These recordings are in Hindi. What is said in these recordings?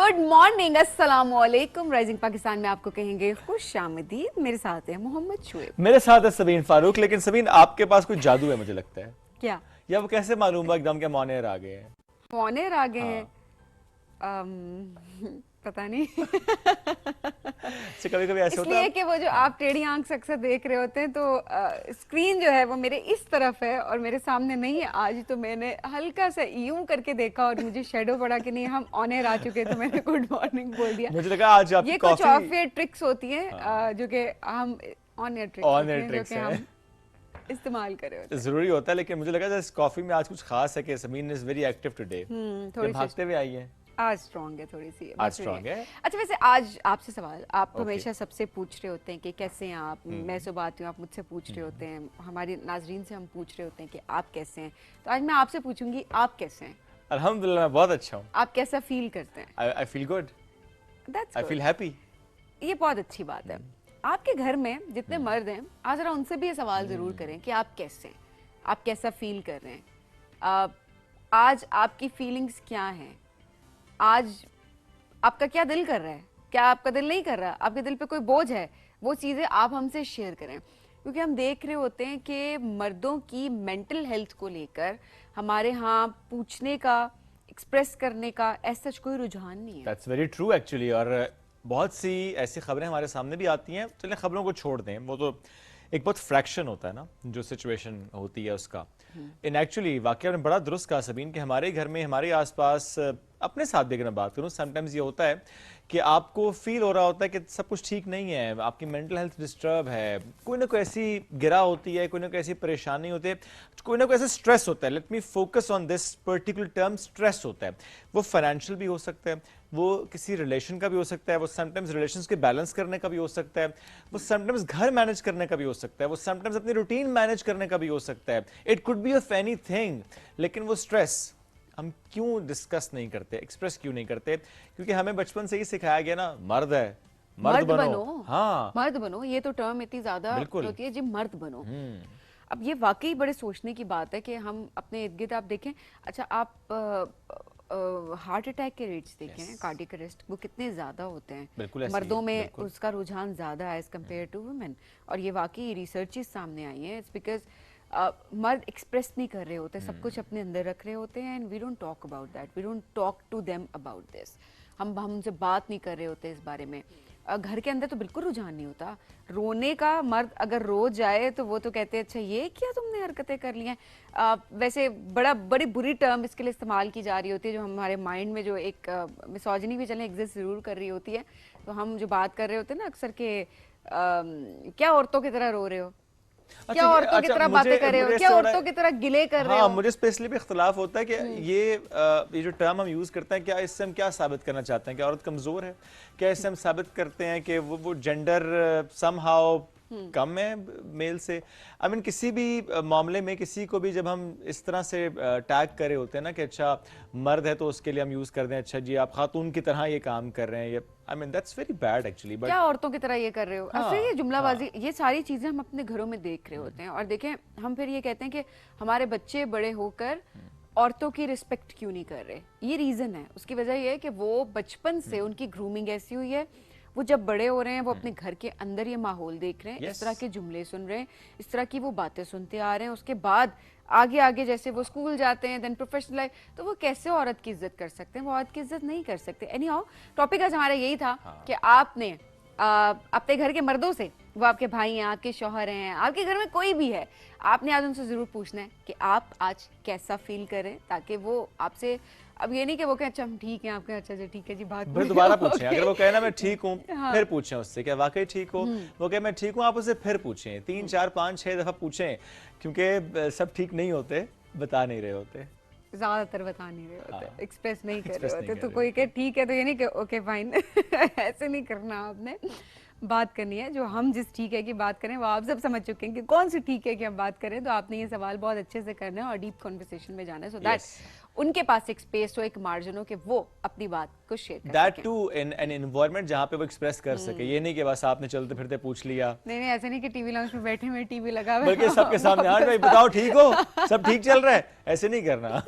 गुड मॉर्निंग, अस्सलाम वालेकुम। राइजिंग पाकिस्तान में आपको कहेंगे खुश आमदीद। मेरे साथ है मोहम्मद शुएब, मेरे साथ है सबीन फारूक। लेकिन सबीन, आपके पास कोई जादू है मुझे लगता है। क्या या वो कैसे मालूम हुआ एकदम के मॉनेर आ गए हैं? मॉनेर आ गए हैं? पता नहीं। कभी कभी ऐसे होता इसलिए है। कि वो जो आप टेढ़ी आंख से अक्सर देख रहे होते हैं तो स्क्रीन जो है वो मेरे इस तरफ है और मेरे सामने नहीं है। आज तो मैंने हल्का सा यूं करके देखा और मुझे शेडो पड़ा कि नहीं हम ऑन एयर आ चुके, तो मैंने गुड मॉर्निंग बोल दिया। मुझे लगा आज आपकी ये कुछ कॉफी ऑफ एयर ट्रिक्स होती हैं जो कि हम ऑन एयर ट्रिक्स होती हैं जो कि हम इस्तेमाल कर रहे होते हैं। जरूरी होता है। लेकिन मुझे लगा इस कॉफी में आज कुछ खास है कि Sabeen is very active today. थोड़ी भागते हुए आई है। आज स्ट्रॉन्ग है थोड़ी सी। आज स्ट्रॉन्ग है। अच्छा, वैसे आज आपसे सवाल, आप हमेशा सबसे पूछ रहे होते हैं कि कैसे हैं आप। मैं सुबह आती हूँ, आप मुझसे पूछ रहे होते हैं, हमारी नाजरीन से हम पूछ रहे होते हैं कि आप कैसे हैं। तो आज मैं आपसे पूछूंगी आप कैसे हैं। अल्हम्दुलिल्लाह मैं बहुत अच्छा हूँ। आप कैसा फील करते हैं? I feel good, that's I good. Feel happy. ये बहुत अच्छी बात है। आपके घर में जितने मर्द हैं, आज जरा उनसे भी ये सवाल जरूर करें कि आप कैसे हैं, आप कैसा फील कर रहे हैं, आज आपकी फीलिंग्स क्या हैं, आज आपका क्या दिल कर रहा है, क्या आपका दिल नहीं कर रहा, आपके दिल पे कोई बोझ है, वो चीज़ें आप हमसे शेयर करें। क्योंकि हम देख रहे होते हैं कि मर्दों की मेंटल हेल्थ को लेकर हमारे यहाँ पूछने का, एक्सप्रेस करने का ऐसा कोई रुझान नहीं है। That's very true actually. और बहुत सी ऐसी खबरें हमारे सामने भी आती हैं। चलिए खबरों को छोड़ दें, वो तो एक बहुत फ्रैक्शन होता है ना जो सिचुएशन होती है उसका। इन एक्चुअली वाकई आपने बड़ा दुरुस्त कहा सबीन कि हमारे घर में, हमारे आसपास, अपने साथ भी अगर मैं बात करूं, समटाइम्स ये होता है कि आपको फील हो रहा होता है कि सब कुछ ठीक नहीं है, आपकी मेंटल हेल्थ डिस्टर्ब है, कोई ना कोई ऐसी गिरा होती है, कोई ना कोई ऐसी परेशानी होती है, कोई ना कोई ऐसा स्ट्रेस होता है। Let me focus on this particular term, stress होता है। वो फाइनेंशियल भी हो सकता है, वो किसी रिलेशन का भी हो सकता है, वो समटाइम्स रिलेशंस के बैलेंस करने का भी हो सकता है, वो समटाइम्स घर मैनेज करने का भी हो सकता है, वो समटाइम्स अपनी रूटीन मैनेज करने का भी हो सकता है। It could be of anything. लेकिन वो स्ट्रेस हम क्यों डिस्कस नहीं करते, एक्सप्रेस क्यों नहीं करते? क्योंकि हमें बचपन से ही सिखाया गया ना, मर्द है, मर्द बनो। हाँ, मर्द बनो, ये तो टर्म इतनी ज्यादा होती है जी, मर्द बनो। अब ये वाकई बड़े सोचने की बात है कि हम अपने इर्द गिर्द आप देखें। अच्छा, आप हार्ट अटैक के रेट्स देखें, कार्डियक अरेस्ट, वो कितने ज्यादा होते हैं मर्दों में, उसका रुझान ज्यादा है एज कम्पेयर टू वुमेन। और ये वाकई रिसर्चेस सामने आई हैं। इट्स बिकॉज मर्द एक्सप्रेस नहीं कर रहे होते, सब कुछ अपने अंदर रख रहे होते हैं। And we don't talk about that, we don't talk to them about this. हम उनसे बात नहीं कर रहे होते इस बारे में। घर के अंदर तो बिल्कुल रुझान नहीं होता रोने का। मर्द अगर रो जाए तो वो तो कहते हैं अच्छा ये क्या तुमने हरकतें कर ली हैं। वैसे बड़ी बुरी टर्म इसके लिए इस्तेमाल की जा रही होती है, जो हमारे माइंड में जो एक मिसोजिनी भी चले एग्जिस्ट जरूर कर रही होती है। तो हम जो बात कर रहे होते हैं ना अक्सर के क्या औरतों की तरह रो रहे हो, क्या औरतों की तरह बातें कर रहे हो, क्या औरतों की तरह गिले कर रहे हो। मुझे स्पेशली भी इख्तिलाफ होता है कि ये जो टर्म हम यूज करते हैं, क्या इससे हम क्या साबित करना चाहते हैं कि औरत कमजोर है? क्या इससे हम साबित करते हैं कि वो जेंडर समहाउ कम है मेल से? आई मीन किसी भी मामले में किसी को भी जब हम इस तरह से टैग करे होते हैं ना कि अच्छा मर्द है तो उसके लिए हम यूज कर दें, अच्छा जी आप खातून की तरह ये काम कर रहे हैं, ये I mean that's very bad actually. But क्या औरतों की तरह ये कर रहे हो, ऐसे ये जुमलाबाजी, ये सारी चीजें हम अपने घरों में देख रहे होते हैं। और देखें, हम फिर ये कहते हैं कि हमारे बच्चे बड़े होकर औरतों की रिस्पेक्ट क्यों नहीं कर रहे। ये रीजन है, उसकी वजह ये है कि वो बचपन से उनकी ग्रूमिंग ऐसी हुई है। वो जब बड़े हो रहे हैं, वो अपने घर के अंदर ये माहौल देख रहे हैं, इस तरह के जुमले सुन रहे हैं, इस तरह की वो बातें सुनते आ रहे हैं। उसके बाद आगे आगे जैसे वो स्कूल जाते हैं, देन प्रोफेशनल लाइफ, तो वो कैसे औरत की इज्जत कर सकते हैं? वो औरत की इज्जत नहीं कर सकते। एनी हाउ, टॉपिक आज हमारा यही था कि आपने अपने घर के मर्दों से, वो आपके भाई हैं, आपके शौहर हैं, आपके घर में कोई भी है, आपने आज उनसे जरूर पूछना है कि आप आज कैसा फील करें, ताकि वो आपसे, अब ये नहीं कि वो कहें अच्छा हम ठीक हैं, आप कहें अच्छा ठीक है जी, बात फिर दोबारा पूछें। अगर वो कहे ना मैं ठीक हूँ, फिर पूछें उससे क्या वाकई ठीक हो। वो कहे मैं ठीक हूँ, आप उससे फिर पूछें, 3 4 5 6 दफा पूछें। क्योंकि सब ठीक नहीं होते, बता नहीं रहे होते, ज्यादातर बता नहीं रहे होते, एक्सप्रेस नहीं कर रहे होते। तो कोई कहे ठीक है तो ये नहीं कि ओके फाइन ऐसे नहीं करना। आपने बात करनी है, जो हम जिस ठीक है की बात करें वो आप सब समझ चुके हैं कि कौन सी ठीक है कि हम बात करें। तो आपने ये सवाल बहुत अच्छे से करना है और डीप कॉन्वर्सेशन में जाना है, सो दैट उनके पास एक स्पेस हो, एक मार्जिन हो कि वो अपनी बात को शेयर कर that to in an environment जहां पे वो एक्सप्रेस कर सके। ये नहीं कि बस आपने चलते फिरते पूछ लिया। नहीं, ऐसे नहीं कि टीवी लाउंज में बैठे हुए टीवी लगा हुआ, बल्कि सबके सामने हाँ भाई बताओ ठीक हो, सब ठीक चल रहा है, ऐसे नहीं करना।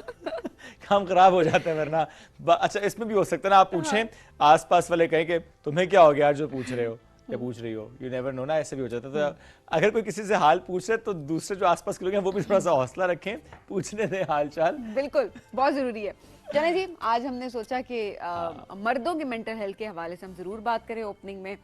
काम खराब हो जाता है वरना। अच्छा इसमें भी हो सकता है ना, आप पूछें आसपास वाले कहें कि तुम्हें क्या हो गया जो पूछ रहे हो या पूछ रही हो, यू नेवर नो ना, ऐसे भी हो जाता है। तो अगर कोई किसी से हाल पूछ रहे तो दूसरे जो आसपास के लोग हैं वो भी थोड़ा सा हौसला रखें, पूछने दें हाल चाल। बिल्कुल, बहुत जरूरी है। जाने जी, आज हमने सोचा कि मर्दों की मेंटल हेल्थ के हवाले से हम जरूर बात करें। ओपनिंग में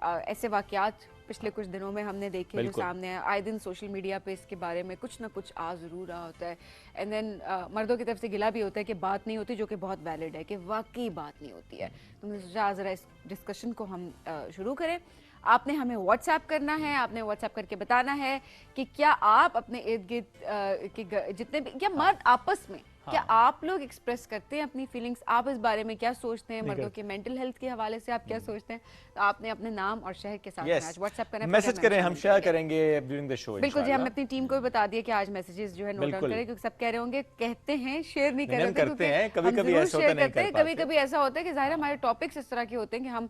ऐसे वाकयात पिछले कुछ दिनों में हमने देखे जो सामने आए, आए दिन सोशल मीडिया पे इसके बारे में कुछ ना कुछ आ जरूर रहा होता है। एंड देन मर्दों की तरफ से गिला भी होता है कि बात नहीं होती, जो कि बहुत वैलिड है कि वाकई बात नहीं होती है। तो हमने सोचा ज़रा इस डिस्कशन को हम शुरू करें। आपने हमें व्हाट्सएप करना है, आपने व्हाट्सएप करके बताना है कि क्या आप अपने इर्द गिर्द के जितने भी या मर्द आपस में क्या आप लोग एक्सप्रेस करते हैं अपनी फीलिंग्स, आप इस बारे में क्या सोचते हैं, मर्दों के मेंटल हेल्थ के हवाले से आप क्या सोचते हैं। तो आपने अपने नाम और शहर के साथ आज व्हाट्सएप करना है, मैसेज करें, हम शेयर करेंगे ड्यूरिंग द शो। बिल्कुल जी, हम अपनी टीम को भी बता दिए कि आज मैसेजेस जो है नोट डाउन करें, क्योंकि सब कह रहे होंगे कहते हैं शेयर नहीं कर रहे, कभी-कभी ऐसा होता है, कभी-कभी ऐसा होता है कि जाहिर हमारे टॉपिक्स इस तरह के होते हैं कि हम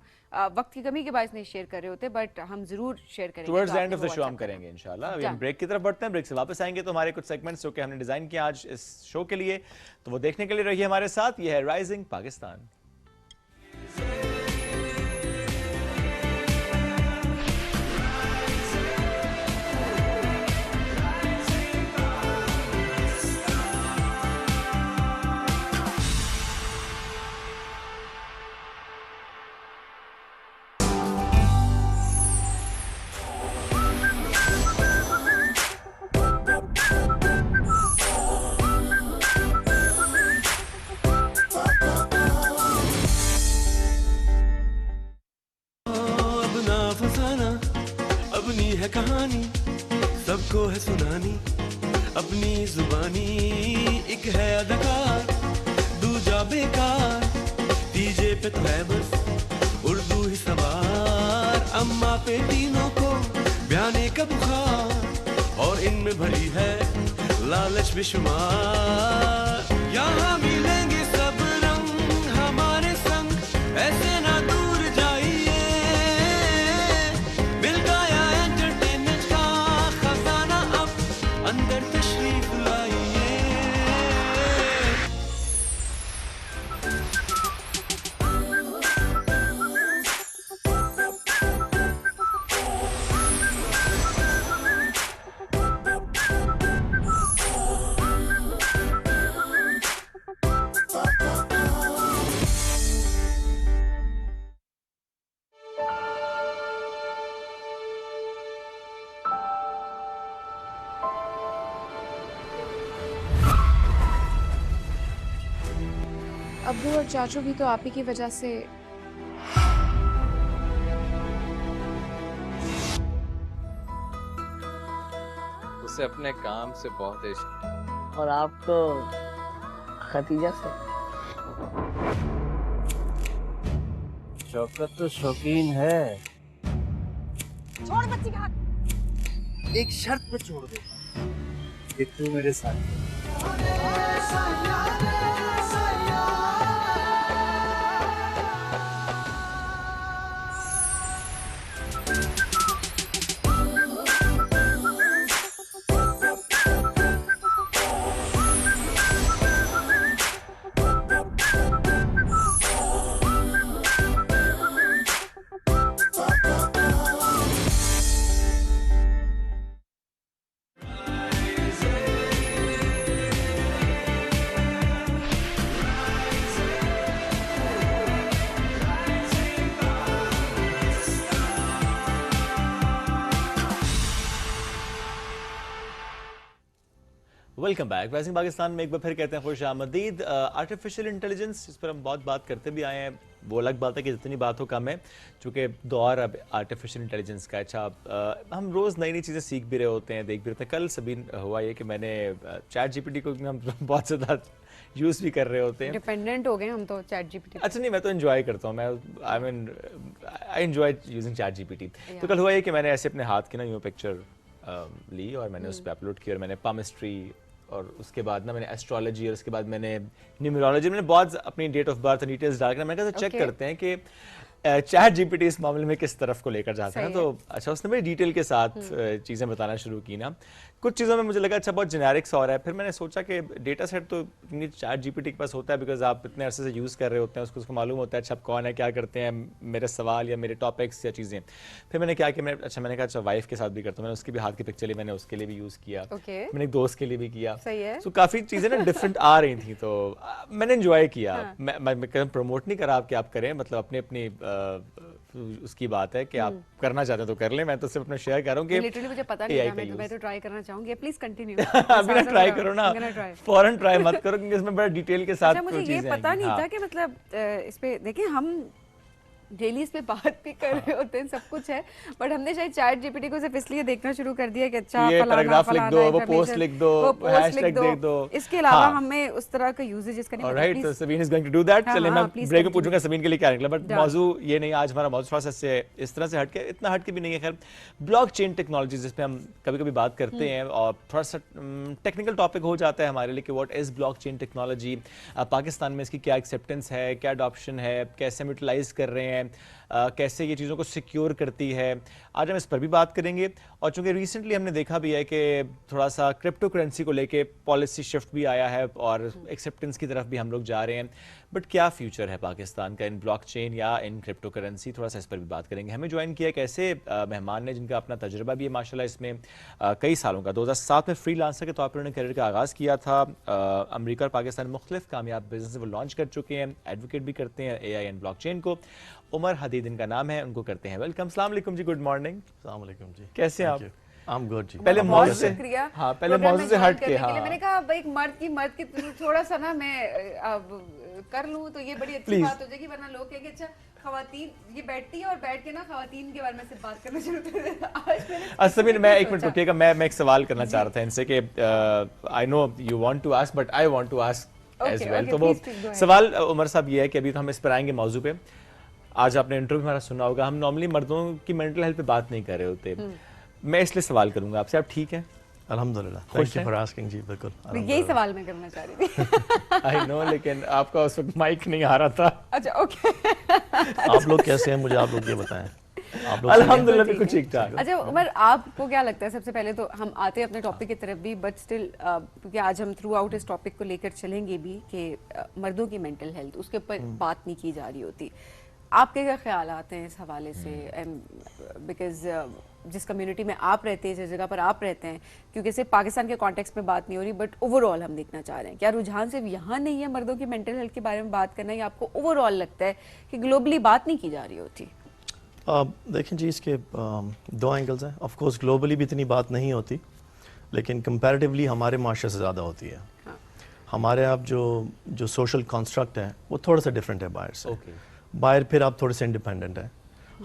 वक्त की कमी के बायस नहीं शेयर कर रहे होते, बट हम जरूर शेयर करेंगे। Towards the end of the show हम करेंगे इंशाल्लाह। अभी हम ब्रेक की तरफ बढ़ते हैं, ब्रेक से वापस आएंगे तो हमारे कुछ सेगमेंट्स जो कि हमने डिजाइन किया आज इस शो के लिए, तो वो देखने के लिए रहिए हमारे साथ। ये है राइजिंग पाकिस्तान। है कहानी सबको है सुनानी, अपनी जुबानी एक है अदाकार, दूजा बेकार, तीजे पे तो है बस उर्दू ही सवार, अम्मा पे तीनों को बयाने का बुखार, और इनमें भरी है लालच बेशुमार। यहाँ मिलेंगे सब रंग हमारे संग, ऐसे ना दूर जाइए, मिल गया एंटरटेनमेंट का खजाना, अब अंदर तशरीफ लाइए। अब्बू और चाचू भी तो आप ही की वजह से। उसे अपने काम से बहुत इश्क, और आपको खतीजा से। शौकत तो शौकीन है। छोड़ बच्ची का हाथ। एक शर्त पे छोड़ दे कि तू मेरे साथ। Welcome back. राइजिंग पाकिस्तान में एक बार फिर कहते हैं खुश आमदीद। आर्टिफिशियल इंटेलिजेंस, जिस पर हम बहुत बात करते भी आए हैं, वो अलग बात है कि जितनी बात हो कम है, चूँकि दौर अब आर्टिफिशियल इंटेलिजेंस का। अच्छा, हम रोज़ नई नई चीज़ें सीख भी रहे होते हैं, देख भी रहे होते हैं। कल सबीन हुआ ये कि मैंने चैट जीपीटी को हम बहुत ज़्यादा यूज़ भी कर रहे होते हैं, डिपेंडेंट हो गए हम तो चैट जीपीटी। अच्छा नहीं, मैं तो एंजॉय करता हूँ, मैं I enjoy using chat GPT. तो कल हुआ ये कि मैंने ऐसे अपने हाथ की ना यूँ पिक्चर ली और मैंने उस पर अपलोड की, और मैंने पामिस्ट्री, और उसके बाद ना मैंने एस्ट्रोलॉजी, और उसके बाद मैंने न्यूमरोलॉजी, मैंने बहुत अपनी डेट ऑफ बर्थ डिटेल्स डालकर मैंने कहा तो चेक करते हैं कि चैट जीपीटी इस मामले में किस तरफ को लेकर जाता है। तो अच्छा, उसने बड़ी डिटेल के साथ चीज़ें बताना शुरू की ना। कुछ चीज़ों में मुझे लगा अच्छा बहुत जेनेरिक सा हो रहा है, फिर मैंने सोचा कि डेटा सेट तो चैट जीपीटी के पास होता है, बिकॉज आप इतने अरसे से यूज़ कर रहे होते हैं, उसको मालूम होता है अच्छा आप कौन है, क्या करते हैं, मेरे सवाल या मेरे टॉपिक्स या चीज़ें। फिर मैंने क्या कि मैंने कहा अच्छा वाइफ के साथ भी करता हूँ, मैंने उसकी भी हाथ की पिक्चर ली, मैंने उसके लिए भी यूज़ किया, मैंने एक दोस्त के लिए भी किया, सही है। सो काफ़ी चीज़ें ना डिफरेंट आ रही थी, तो मैंने इन्जॉय किया। मैं प्रमोट नहीं करा कि आप करें, मतलब अपनी उसकी बात है कि आप करना चाहते हैं तो कर लें, मैं तो सिर्फ अपना शेयर कर रहा हूँ कि लिटरली मुझे पता नहीं था, मैं तो ट्राई करना चाहूंगी। Please continue. अभी ना ट्राई करो ना, फौरन ट्राई मत करो, क्योंकि इसमें बड़ा डिटेल के साथ अच्छा, मुझे ये पता नहीं था कि मतलब इस पे देखिए हम डेली इस पे बात भी कर रहे होते हैं, सब कुछ है, बट हमने शायद चैट जीपीटी को सिर्फ इसलिए देखना शुरू कर दिया कि अच्छा ये फलाना पैराग्राफ लिख दो, वो पोस्ट लिख दो, हैशटैग लिख दो, इसके अलावा हमें उस तरह का यूजेज इसका नहीं पता। ऑलराइट, तो Sabeen is going to do that. चलिए मैं ब्रेक में पूछूंगा सबीन के लिए क्या निकला, बट मौजू ये नहीं, आज हमारा मौजू थोड़ा सा इस तरह से हटके, इतना हटके भी नहीं है, खैर ब्लॉकचेन टेक्नोलॉजी जिस पे हम कभी-कभी बात करते हैं और थोड़ा सा टेक्निकल टॉपिक हो जाता है हमारे लिए कि what is blockchain technology, Pakistan में इसकी क्या एक्सेप्टेंस है, क्या अडॉप्शन है, कैसे हम यूटिलाइज कर रहे हैं, कैसे ये चीज़ों को सिक्योर करती है, आज हम इस पर भी बात करेंगे। और चूंकि रिसेंटली हमने देखा भी है कि थोड़ा सा क्रिप्टो करेंसी को लेके पॉलिसी शिफ्ट भी आया है और एक्सेप्टेंस की तरफ भी हम लोग जा रहे हैं, बट क्या फ्यूचर है पाकिस्तान का इन ब्लॉकचेन या इन क्रिप्टो करेंसी, थोड़ा सा इस पर भी बात करेंगे। हमें ज्वाइन किया एक ऐसे मेहमान ने जिनका अपना तजुर्बा भी है माशाल्लाह इसमें, कई सालों का। 2007 में फ्रीलांसर के तौर पर उन्होंने करियर का आगाज़ किया था, अमेरिका और पाकिस्तान में मुख्तलिफ कामयाब बिजनेस वो लॉन्च कर चुके हैं, एडवोकेट भी करते हैं AI एंड ब्लॉकचेन को। उमर हदीद इनका नाम है, उनको करते हैं वेलकम। अस्सलाम वालेकुम जी, गुड मॉर्निंग। अस्सलाम वालेकुम जी, कैसे हैं आप? आई एम गुड जी। पहले मौजू से, शुक्रिया, हाँ पहले मौजू से हट के, हाँ मैंने कहा भाई मर्द की थोड़ा सा ना मैं अब कर लूं तो ये बड़ी अच्छी बात हो जाएगी, वरना लोग कहेंगे अच्छा खवातीन ये बैठती है और बैठ के ना खवातीन के बारे में सिर्फ बात करना शुरू कर देता। आज मैंने मैं एक मिनट रुकिएगा, मैं एक सवाल करना चाह रहा था इनसे कि I know you want to ask but I want to ask as well. तो वो सवाल उमर साहब ये है कि अभी तो हम इस पर आएंगे मौजू पे, आज आपने इंटरव्यू हमारा सुना होगा, हम नॉर्मली मर्दों की मेंटल हेल्थ पे बात नहीं कर रहे होते, मैं इसलिए सवाल करूंगा आपसे, आप ठीक हैं? अल्हम्दुलिल्लाह, थैंक यू फॉर आस्किंग जी, बिल्कुल यही सवाल मैं करना चाह रही थी। आई नो, लेकिन आपका उस वक्त माइक नहीं आ रहा था। अच्छा ओके। आप लोग कैसे हैं, मुझे आप लोग ये बताएं। आप लोग अल्हम्दुलिल्लाह बिल्कुल ठीक ठाक। अच्छा उमर, आपको क्या लगता है, सबसे पहले तो हम आते हैं अपने टॉपिक की तरफ भी, बट स्टिल क्योंकि आज हम थ्रू आउट इस टॉपिक को लेकर चलेंगे भी कि मर्दों की मेंटल हेल्थ, उसके ऊपर बात नहीं की जा रही होती। आपके क्या ख्याल आते हैं इस हवाले से? बिकॉज जिस कम्युनिटी में आप रहते हैं, जिस जगह पर आप रहते हैं, क्योंकि सिर्फ पाकिस्तान के कॉन्टेक्स्ट में बात नहीं हो रही, बट ओवरऑल हम देखना चाह रहे हैं, क्या रुझान सिर्फ यहाँ नहीं है मर्दों की मेंटल हेल्थ के बारे में बात करना, या आपको ओवरऑल लगता है कि ग्लोबली बात नहीं की जा रही होती? देखें जी, इसके दो एंगल्स हैं। ऑफ कोर्स ग्लोबली भी इतनी बात नहीं होती, लेकिन कंपैरेटिवली हमारे माशरे से ज़्यादा होती है। हमारे आप जो सोशल कंस्ट्रक्ट है वो थोड़ा सा डिफरेंट है बाहर से। बाहर फिर आप थोड़े से इंडिपेंडेंट हैं।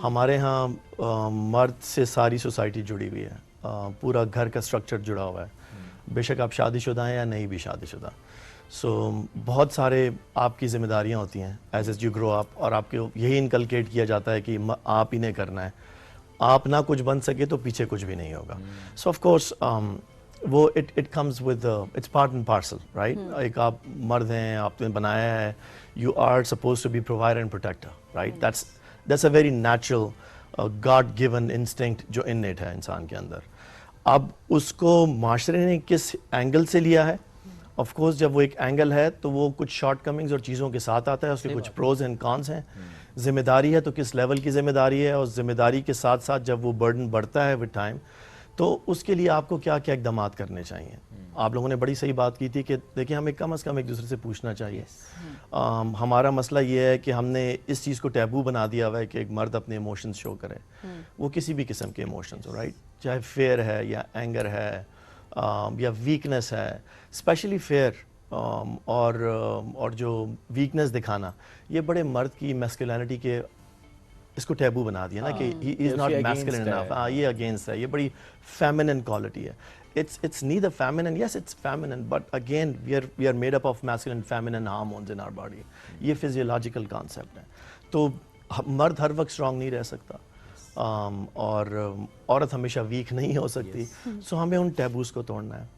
हमारे यहाँ मर्द से सारी सोसाइटी जुड़ी हुई है, पूरा घर का स्ट्रक्चर जुड़ा हुआ है, बेशक आप शादीशुदा हैं या नहीं भी शादीशुदा। सो बहुत सारे आपकी जिम्मेदारियाँ होती हैं एज यू ग्रो अप, और आपको यही इनकलकेट किया जाता है कि आप ही ने करना है, आप ना कुछ बन सके तो पीछे कुछ भी नहीं होगा। सो ऑफ कोर्स वो it comes with its part and parcel, right. एक आप मर्द हैं, आपने बनाया है, you are suppose to be provider and protector, right. That's a very natural god given instinct जो इननेट है इंसान के अंदर। अब उसको माशरे ने किस एंगल से लिया है, ऑफ कोर्स जब वो एक एंगल है तो वो कुछ शॉर्टकमिंग्स और चीज़ों के साथ आता है, उसके कुछ प्रोज एंड कॉन्स हैं। जिम्मेदारी है तो किस लेवल की जिम्मेदारी है, और जिम्मेदारी के साथ साथ जब वो बर्डन बढ़ता है विद टाइम, तो उसके लिए आपको क्या क्या इकदाम करने चाहिए। आप लोगों ने बड़ी सही बात की थी कि देखिए हमें कम से कम एक दूसरे से पूछना चाहिए। हमारा मसला ये है कि हमने इस चीज़ को टैबू बना दिया हुआ है कि एक मर्द अपने इमोशंस शो करे, वो किसी भी किस्म के इमोशंस हो, राइट, चाहे फेयर है या एंगर है या वीकनेस है, स्पेशली फेयर और जो वीकनेस दिखाना, ये बड़े मर्द की मैस्कुलिनिटी के इसको टैबू बना दिया ना कि he is not masculine enough. ये अगेंस्ट है, ये बड़ी फेमिनिन क्वालिटी है। it's neither feminine, yes it's feminine, but again we are made up of masculine and feminine hormones in our body. ये physiological concept है। तो मर्द हर वक्त स्ट्रांग नहीं रह सकता, और औरत हमेशा वीक नहीं हो सकती। सो हमें उन टैबूज को तोड़ना है।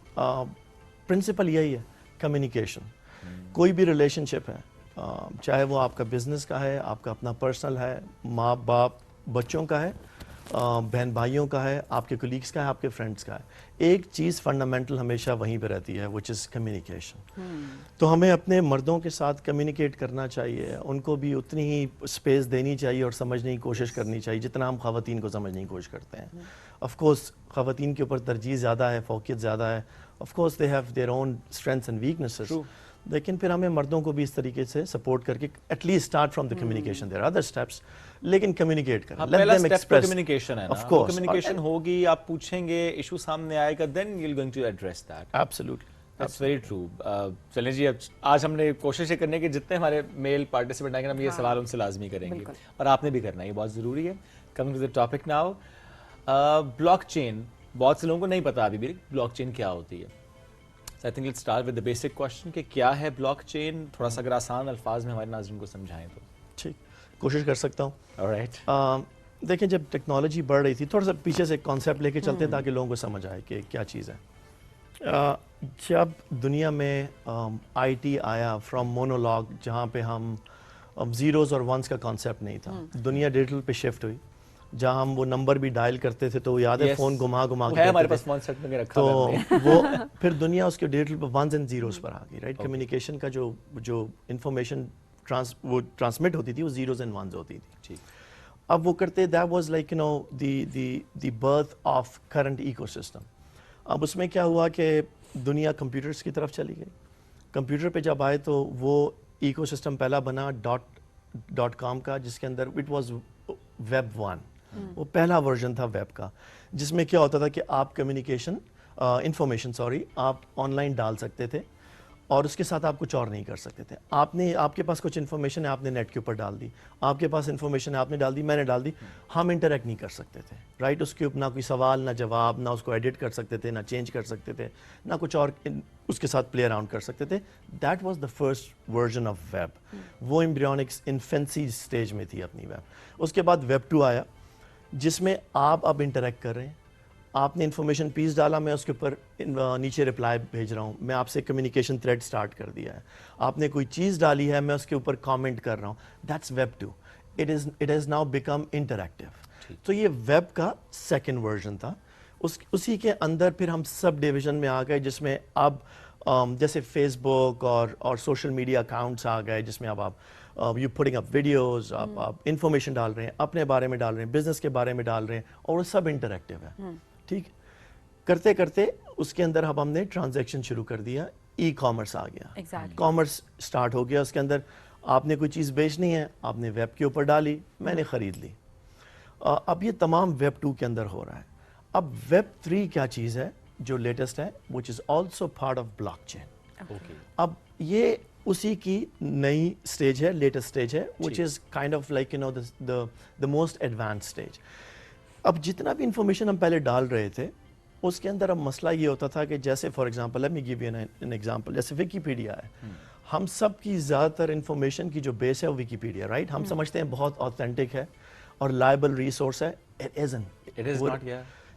प्रिंसिपल यही है, कम्युनिकेशन। कोई भी रिलेशनशिप है, चाहे वो आपका बिजनेस का है, आपका अपना पर्सनल है, माँ बाप बच्चों का है, बहन भाइयों का है, आपके कोलीग्स का है, आपके फ्रेंड्स का है। एक चीज़ फंडामेंटल हमेशा वहीं पे रहती है, विच इज़ कम्युनिकेशन। तो हमें अपने मर्दों के साथ कम्युनिकेट करना चाहिए, उनको भी उतनी ही स्पेस देनी चाहिए और समझने की कोशिश करनी चाहिए जितना हम ख़वातीन को समझने की कोशिश करते हैं। ऑफ कोर्स ख़वातीन के ऊपर तरजीह ज़्यादा है, फोकियत ज़्यादा है, of course they have their own strengths and weaknesses, लेकिन फिर हमें मर्दों को भी इस तरीके से सपोर्ट करके at least start from the communication, there are other steps, लेकिन कम्युनिकेट करें। पहला स्टेप तो कम्युनिकेशन है ना, ऑफ कोर्स कम्युनिकेशन होगी, आप पूछेंगे, इशू सामने आएगा, then you will going to address that. Absolutely, that's very true. चलें जी, अब आज हमने कोशिश ये करने की जितने हमारे मेल पार्टिसिपेंट आएंगे हम ये सवाल उनसे लाजमी करेंगे और आपने भी करना है, ये बहुत ज़रूरी है। Coming to the topic now, blockchain, बहुत से लोगों को नहीं पता अभी भी ब्लॉकचेन क्या होती है। I think let's start with the basic question कि क्या है ब्लॉकचेन, थोड़ा सा अगर आसान अल्फाज में हमारे नाज़रीन को समझाएं तो। ठीक, कोशिश कर सकता हूँ। ऑलराइट, देखिए, जब टेक्नोलॉजी बढ़ रही थी, थोड़ा सा पीछे से कॉन्सेप्ट लेके चलते हैं ताकि लोगों को समझ आए कि क्या चीज़ है। जब दुनिया में आईटी आया, फ्रॉम मोनोलॉग, जहाँ पे हम ज़ीरोज़ और वंस का कॉन्सेप्ट नहीं था, दुनिया डिजिटल पे शिफ्ट हुई, जहाँ हम वो नंबर भी डायल करते थे तो वो याद है फ़ोन घुमा घुमा के हमारे पास फ़ोन सेट में रखा तो वो फिर दुनिया उसके डिजिटल पे वंस एंड ज़ीरोज़ पर आ गई, राइट। कम्युनिकेशन का जो इंफॉर्मेशन ट्रांसमिट होती थी वो ज़ीरोज़ एंड वंस होती थी। ठीक, अब वो करते, that was like you know the birth of current ecosystem. अब उसमें क्या हुआ कि दुनिया कंप्यूटर्स की तरफ चली गई। कंप्यूटर पे जब आए तो वो इकोसिस्टम पहला बना .com का, जिसके अंदर इट वाज वेब 1, वो पहला वर्जन था वेब का, जिसमें क्या होता था कि आप कम्युनिकेशन इंफॉर्मेशन आप ऑनलाइन डाल सकते थे और उसके साथ आप कुछ और नहीं कर सकते थे। आपके पास कुछ इन्फॉर्मेशन है, आपने नेट के ऊपर डाल दी, आपके पास इन्फॉर्मेशन है, आपने डाल दी, मैंने डाल दी, हम इंटरेक्ट नहीं कर सकते थे, राइट। उसके ऊपर ना कोई सवाल, ना जवाब, ना उसको एडिट कर सकते थे, ना चेंज कर सकते थे, ना कुछ और उसके साथ प्ले अराउंड कर सकते थे। That was the first version of web. वो एम्ब्रियोनिक इन्फेंसी स्टेज में थी अपनी वेब। उसके बाद वेब 2 आया, जिसमें आप अब इंटरेक्ट कर रहे हैं। आपने इन्फॉर्मेशन पीस डाला, मैं उसके ऊपर नीचे रिप्लाई भेज रहा हूँ, मैं आपसे कम्युनिकेशन थ्रेड स्टार्ट कर दिया है। आपने कोई चीज़ डाली है, मैं उसके ऊपर कमेंट कर रहा हूँ, that's web 2। It has now become interactive. तो ये वेब का सेकेंड वर्जन था। उसी के अंदर फिर हम सब डिवीज़न में आ गए, जिसमें अब जैसे फेसबुक और सोशल मीडिया अकाउंट्स आ गए, जिसमें अब आप यू पुटिंग अप वीडियोस, आप इंफॉर्मेशन डाल रहे हैं, अपने बारे में डाल रहे हैं, बिजनेस के बारे में डाल रहे हैं, और वो सब इंटरैक्टिव है। ठीक, करते करते उसके अंदर अब हमने ट्रांजैक्शन शुरू कर दिया, ई कॉमर्स आ गया, कॉमर्स स्टार्ट हो गया। उसके अंदर आपने कोई चीज़ बेचनी है, आपने वेब के ऊपर डाली, मैंने ख़रीद ली। अब ये तमाम वेब 2 के अंदर हो रहा है। अब वेब 3 क्या चीज़ है जो लेटेस्ट है, which is also part of blockchain. अब ये उसी की नई स्टेज है, लेटेस्ट स्टेज है, which is kind of like you know the most advance stage. अब जितना भी इंफॉर्मेशन हम पहले डाल रहे थे, उसके अंदर अब मसला ये होता था कि जैसे for example, let me give you an example, जैसे विकीपीडिया है, हम सब की ज़्यादातर इंफॉर्मेशन की जो बेस है वो विकीपीडिया, राइट। हम समझते हैं बहुत ऑथेंटिक है और लायबल रिसोर्स है। इट इज नॉट,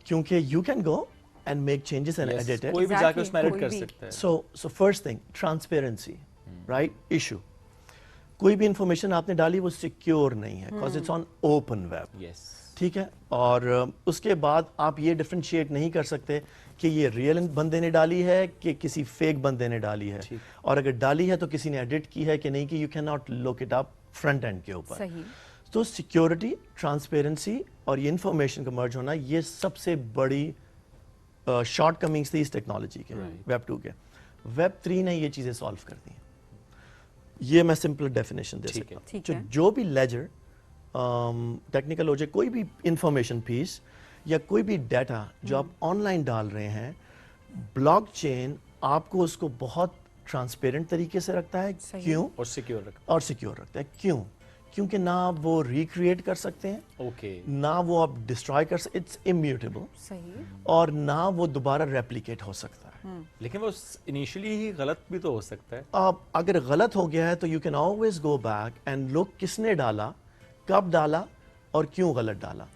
क्योंकि you can go and make changes and edit it, कोई भी जाके उसमें एडिट कर सकता है। So first thing, transparency, right, issue. कोई भी इंफॉर्मेशन आपने डाली वो सिक्योर नहीं है, because it's on open web. Yes, ठीक है। और उसके बाद आप ये डिफ्रेंशिएट नहीं कर सकते कि ये रियल बंदे ने डाली है कि किसी फेक बंदे ने डाली है, और अगर डाली है तो किसी ने एडिट की है कि नहीं की। You can not look it up front end के ऊपर। तो सिक्योरिटी, ट्रांसपेरेंसी और ये इंफॉर्मेशन का मर्ज होना, ये सबसे बड़ी शॉर्ट कमिंग्स थी इस टेक्नोलॉजी के, वेब 2 के। वेब 3 ने ये चीज़ें सॉल्व कर दी। ये मैं सिंपल डेफिनेशन दे सकता हूँ। जो भी लेजर टेक्निकल हो जाए, कोई भी इंफॉर्मेशन पीस या कोई भी डाटा जो आप ऑनलाइन डाल रहे हैं, ब्लॉकचेन आपको उसको बहुत ट्रांसपेरेंट तरीके से रखता है। क्यों? और सिक्योर रखता है। क्यों? क्योंकि ना आप वो रिक्रिएट कर सकते हैं, ना वो आप डिस्ट्रॉय कर सकते, इट्स इम्यूटेबल, और ना वो दोबारा रेप्लिकेट हो सकता है। लेकिन वो इनिशियली ही गलत भी तो हो सकता है। अब अगर गलत हो गया है तो you can always go back and look किसने डाला, कब डाला और क्यों गलत डाला।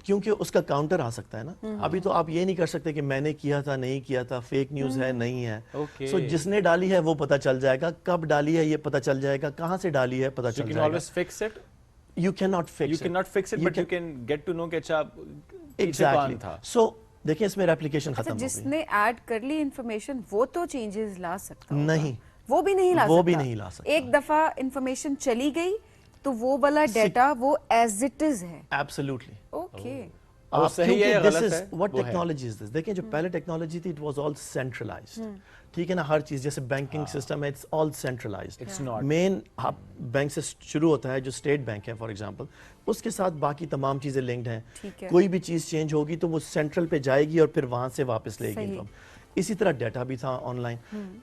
क्योंकि उसका काउंटर आ सकता है ना। अभी तो आप ये नहीं कर सकते कि मैंने किया था, नहीं किया था, फेक न्यूज़ है, नहीं है। सो जिसने डाली है वो पता चल जाएगा, कब डाली है ये पता चल जाएगा, कहाँ से डाली है पता चल जाएगा। fix it you cannot fix You it. cannot fix it, You but you can get to know कि अच्छा पीछे Exactly. कौन था. So देखिए इसमें रेप्लिकेशन अच्छा खत्म हो गई. जिसने ऐड कर ली इंफॉर्मेशन वो तो चेंजेस ला सकता होगा। नहीं, वो भी नहीं ला वो सकता। भी नहीं ला सकता। एक दफा इंफॉर्मेशन चली गई तो वो वाला डेटा वो एज इट इज है। Absolutely. ओके वो सही है या गलत है, व्हाट वो है। Technology is this. देखिए जो पहले टेक्नोलॉजी थी इट वाज ऑल सेंट्रलाइज्ड. ठीक है ना, हर चीज जैसे बैंकिंग सिस्टम है it's all centralised. It's not. Main bank से शुरू होता है जो स्टेट बैंक है फॉर एग्जांपल, उसके साथ बाकी तमाम चीजें लिंक्ड हैं. ठीक है। कोई भी चीज चेंज होगी तो वो सेंट्रल पे जाएगी और फिर वहां से वापस लेगी सही। इनकम. इसी तरह डाटा भी था online.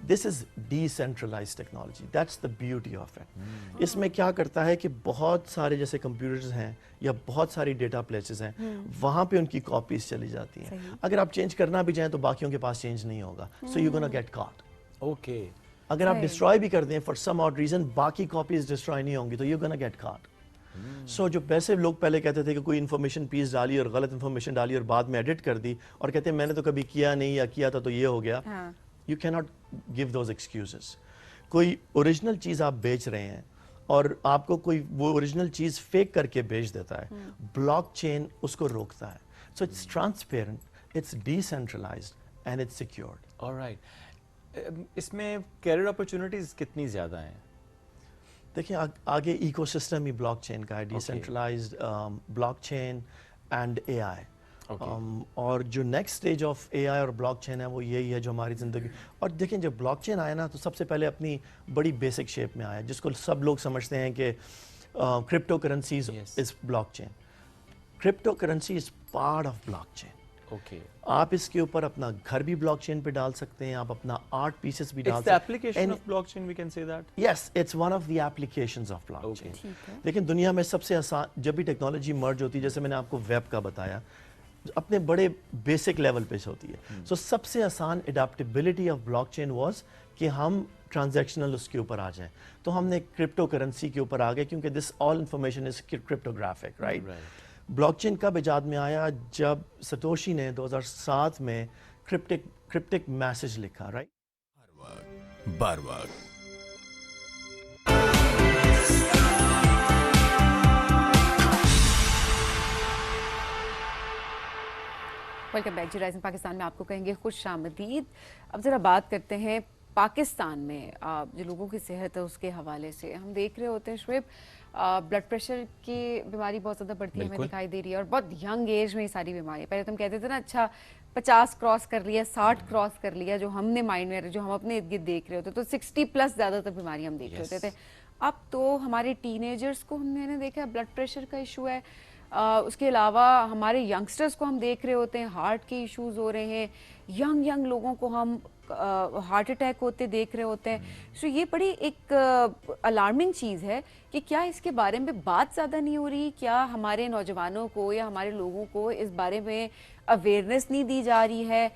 This is decentralized technology. That's the beauty of it. इसमें क्या करता है कि बहुत सारे जैसे कंप्यूटर्स हैं या बहुत सारी डेटा प्लेसेस हैं, वहां पे उनकी कॉपीज चली जाती हैं. अगर आप चेंज करना भी चाहें तो बाकियों के पास चेंज नहीं होगा. So you gonna get caught. Okay. अगर आप Right. डिस्ट्रॉय भी कर दें फॉर सम ऑड रीजन, बाकी कॉपीज डिस्ट्रॉय नहीं होंगी तो यू गोना गेट कॉट. सो जो वैसे लोग पहले कहते थे कि कोई इन्फॉर्मेशन पीस डाली और गलत इन्फॉर्मेशन डाली और बाद में एडिट कर दी और कहते हैं मैंने तो कभी किया नहीं या किया था तो ये हो गया. हाँ। You can not give those excuses. कोई ओरिजिनल चीज आप बेच रहे हैं और आपको कोई वो ओरिजिनल चीज फेक करके बेच देता है, ब्लॉकचेन उसको रोकता है. So it's transparent, it's decentralized and it's secured. Alright. इसमें कैरियर अपॉर्चुनिटीज कितनी ज्यादा हैं? देखिए आगे इकोसिस्टम ही ब्लॉकचेन का है. Decentralized blockchain and AI. और जो नेक्स्ट स्टेज ऑफ एआई और ब्लॉकचेन है वो यही है जो हमारी ज़िंदगी. और देखिए जब ब्लॉकचेन आया ना तो सबसे पहले अपनी बड़ी बेसिक शेप में आया जिसको सब लोग समझते हैं कि crypto currencies Yes. Is blockchain. Crypto currency is part of blockchain. Okay. आप इसके ऊपर अपना घर भी ब्लॉकचेन पे डाल सकते हैं, आप अपना आर्ट पीसेस भी डाल It's the सकते application हैं. of blockchain, we can say that. Yes, it's one of the applications of blockchain. Okay. लेकिन दुनिया में सबसे आसान जब भी टेक्नोलॉजी मर्ज होती है, जैसे मैंने आपको वेब का बताया, अपने बड़े बेसिक लेवल पे से होती है. सो सबसे आसान एडाप्टेबिलिटी ऑफ ब्लॉकचेन वाज कि हम ट्रांजैक्शनल उसके ऊपर आ जाएं. तो हमने क्रिप्टो करेंसी के ऊपर आ गए क्योंकि this all information is cryptographic, right. Blockchain कब इजाद में आया? जब सतोशी ने 2007 में क्रिप्टिक मैसेज लिखा, राइट. बारवाग वेलकम बैक जी. राइजिंग पाकिस्तान में आपको कहेंगे खुश आमदीद. अब ज़रा बात करते हैं पाकिस्तान में जो लोगों की सेहत है उसके हवाले से. हम देख रहे होते हैं शुएब ब्लड प्रेशर की बीमारी बहुत ज़्यादा बढ़ती है, हमें दिखाई दे रही है और बहुत यंग एज में ये सारी बीमारी. पहले तो हम कहते थे ना अच्छा 50 क्रॉस कर लिया, 60 क्रॉस कर लिया, जो हमने माइंड में जो हम अपने इर्द गिर्द देख रहे होते तो 60+ ज़्यादातर बीमारी हम देख रहे होते थे. अब तो हमारे टीनेजर्स को हमने देखा ब्लड प्रेशर का इशू है. उसके अलावा हमारे यंगस्टर्स को हम देख रहे होते हैं हार्ट के इश्यूज हो रहे हैं. यंग लोगों को हम हार्ट अटैक होते देख रहे होते हैं. सो ये बड़ी एक अलार्मिंग चीज़ है कि क्या इसके बारे में बात ज़्यादा नहीं हो रही? क्या हमारे नौजवानों को या हमारे लोगों को इस बारे में अवेयरनेस नहीं दी जा रही है,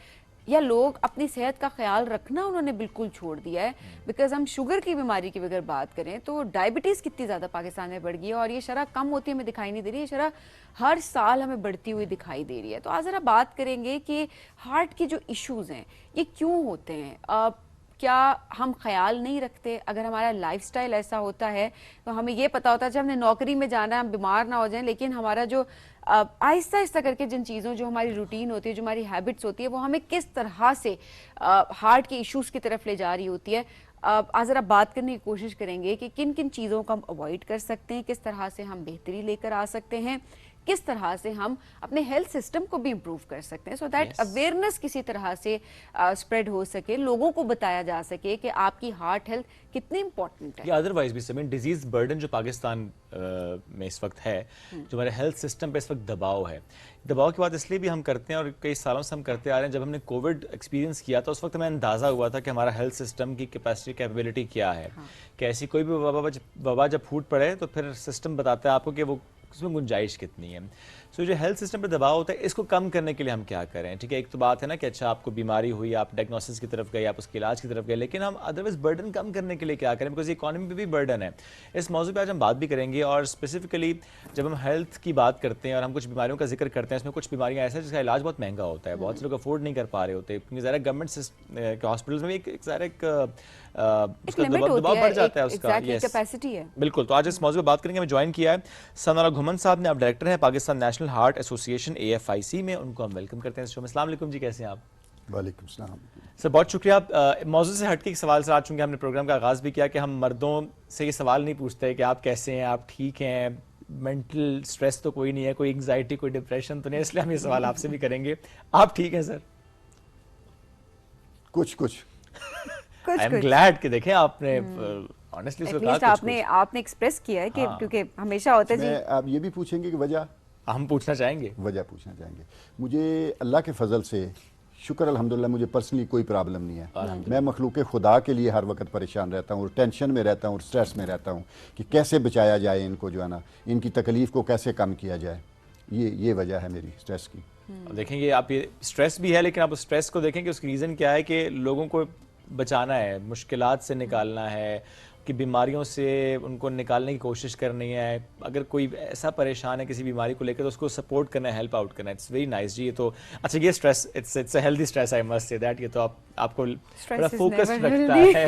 या लोग अपनी सेहत का ख्याल रखना उन्होंने बिल्कुल छोड़ दिया है? बिकॉज हम शुगर की बीमारी की अगर बात करें तो डायबिटीज़ कितनी ज़्यादा पाकिस्तान में बढ़ गई है और ये शरह कम होती हमें दिखाई नहीं दे रही है, शरह हर साल हमें बढ़ती हुई दिखाई दे रही है. तो आज ज़रा बात करेंगे कि हार्ट के जो इश्यूज़ हैं ये क्यों होते हैं. क्या हम ख्याल नहीं रखते? अगर हमारा लाइफस्टाइल ऐसा होता है तो हमें ये पता होता है जब हमने नौकरी में जाना है हम बीमार ना हो जाएं, लेकिन हमारा जो आहिस्ता आहिस्ता करके जिन चीज़ों जो हमारी रूटीन होती है, जो हमारी हैबिट्स होती है, वो हमें किस तरह से हार्ट के इश्यूज़ की तरफ ले जा रही होती है. आज ज़रा बात करने की कोशिश करेंगे कि किन किन चीज़ों को हम अवॉइड कर सकते हैं, किस तरह से हम बेहतरी लेकर आ सकते हैं, किस तरह से हम अपने हेल्थ सिस्टम को भी इम्प्रूव कर सकते हैं, सो दैट अवेयरनेस किसी तरह से स्प्रेड हो सके, लोगों को बताया जा सके कि आपकी हार्ट हेल्थ कितनी इंपॉर्टेंट है. या अदरवाइज भी समय डिजीज बर्डन जो पाकिस्तान में इस वक्त है, जो हमारे हेल्थ सिस्टम पे इस वक्त दबाव है. दबाव की बात इसलिए भी हम करते हैं और कई सालों से हम करते आ रहे हैं. जब हमने कोविड एक्सपीरियंस किया तो उस वक्त हमें अंदाज़ा हुआ था कि हमारा हेल्थ सिस्टम की कैपेसिटी कैपेबिलिटी क्या है. कि ऐसी कोई भी वबा जब फूट पड़े तो फिर सिस्टम बताता है आपको कि वो उसमें गुंजाइश कितनी है. सो जो हेल्थ सिस्टम पर दबाव होता है इसको कम करने के लिए हम क्या करें? ठीक है, एक तो बात है ना कि अच्छा आपको बीमारी हुई, आप डायग्नोसिस की तरफ गए, आप उसके इलाज की तरफ गए, लेकिन हम अदरवाइज बर्डन कम करने के लिए क्या करें? बिकॉज इकॉनमी पे भी बर्डन है. इस मौजू पे आज हम बात भी करेंगे और स्पेसिफिकली जब हम हेल्थ की बात करते हैं और हम कुछ बीमारियों का जिक्र करते हैं, इसमें कुछ बीमारियाँ ऐसे हैं जिसका इलाज बहुत महंगा होता है, बहुत से लोग अफोर्ड नहीं कर पा रहे होते. ज़ाहिर गवर्नमेंट के हॉस्पिटल्स में भी एक उसका लिमिट होती दबाव है, बढ़ जाता है एक उसका। exactly कैपेसिटी है। बिल्कुल। तो आज इस मौजूद पर बात करेंगे, हमें ज्वाइन किया है सनारा घुमन साहब ने, आप डायरेक्टर हैं Pakistan national heart association AFIC में। उनको हम वेलकम करते हैं इस शो में। अस्सलाम वालेकुम जी, कैसे हैं आप? वालेकुम सलाम सर बहुत शुक्रिया। आप मौजूद से हटके एक सवाल सर, आज चूँकि हमने प्रोग्राम का आगाज़ भी किया कि हम मर्दों से ये सवाल नहीं पूछते कि आप कैसे हैं, आप ठीक हैं, मेंटल स्ट्रेस तो कोई नहीं है, कोई एंग्जाइटी, कोई डिप्रेशन तो नहीं, इसलिए हम ये सवाल आपसे भी करेंगे। आप ठीक हैं सर? कुछ आई एम ग्लैड कि देखें आपने ऑनेस्टली उसको कहा, आपने एक्सप्रेस किया है कि क्योंकि हमेशा होता है जी। आप ये भी पूछेंगे कि वजह, हम पूछना चाहेंगे, वजह पूछना चाहेंगे। मुझे अल्लाह के फजल से शुक्र अल्हम्दुलिल्लाह मुझे पर्सनली कोई प्रॉब्लम नहीं है। मैं मखलूक खुदा के लिए हर वक्त परेशान रहता हूँ और टेंशन में रहता हूँ और स्ट्रेस में रहता हूँ कि कैसे बचाया जाए इनको, जो है ना, इनकी तकलीफ़ को कैसे कम किया जाए। ये वजह है मेरी स्ट्रेस की। देखेंगे आप, ये स्ट्रेस भी है, लेकिन आप उस स्ट्रेस को देखें कि उसकी रीज़न क्या है कि लोगों को बचाना है, मुश्किलात से निकालना है, कि बीमारियों से उनको निकालने की कोशिश करनी है। अगर कोई ऐसा परेशान है किसी बीमारी को लेकर तो उसको सपोर्ट करना है, हेल्प आउट करना है। इट्स वेरी नाइस जी। ये तो अच्छा, ये stress it's a healthy stress, I must say that. ये तो आपको बड़ा फोकस्ड रखता है।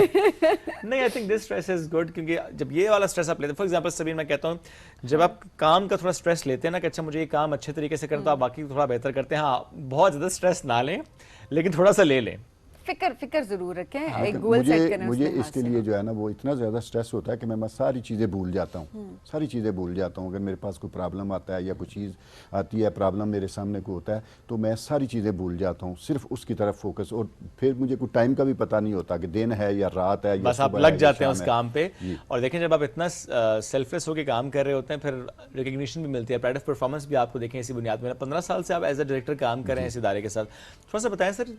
नहीं, I think this stress is good, क्योंकि जब ये वाला स्ट्रेस आप लेते हैं, फॉर एग्जांपल सबीर, मैं कहता हूँ जब आप काम का थोड़ा स्ट्रेस लेते हैं ना कि अच्छा मुझे ये काम अच्छे तरीके से करना, तो आप बाकी थोड़ा बेहतर करते हैं। हाँ, बहुत ज़्यादा स्ट्रेस ना लें, लेकिन थोड़ा सा ले लें, फिक्र जरूर रखें। हाँ, एक गोल सेट करें। मुझे इसके लिए जो है ना वो इतना ज़्यादा स्ट्रेस होता है कि मैं सारी चीज़ें भूल जाता हूँ, सारी चीज़ें भूल जाता हूँ। अगर मेरे पास कोई प्रॉब्लम आता है या कोई चीज़ आती है, प्रॉब्लम मेरे सामने को होता है, तो मैं सारी चीज़ें भूल जाता हूँ, सिर्फ उसकी तरफ फोकस। और फिर मुझे कोई टाइम का भी पता नहीं होता कि दिन है या रात है, बस आप लग जाते हैं उस काम पे। और देखें जब आप इतना सेल्फलेस होकर काम कर रहे होते हैं, फिर रिकग्निशन भी मिलती है, प्राइड ऑफ परफॉर्मेंस भी आपको देखें इसी बुनियाद में। 15 साल से आप एज ए डायरेक्टर काम कर रहे हैं इस इदारे के साथ। थोड़ा सा बताएं sir,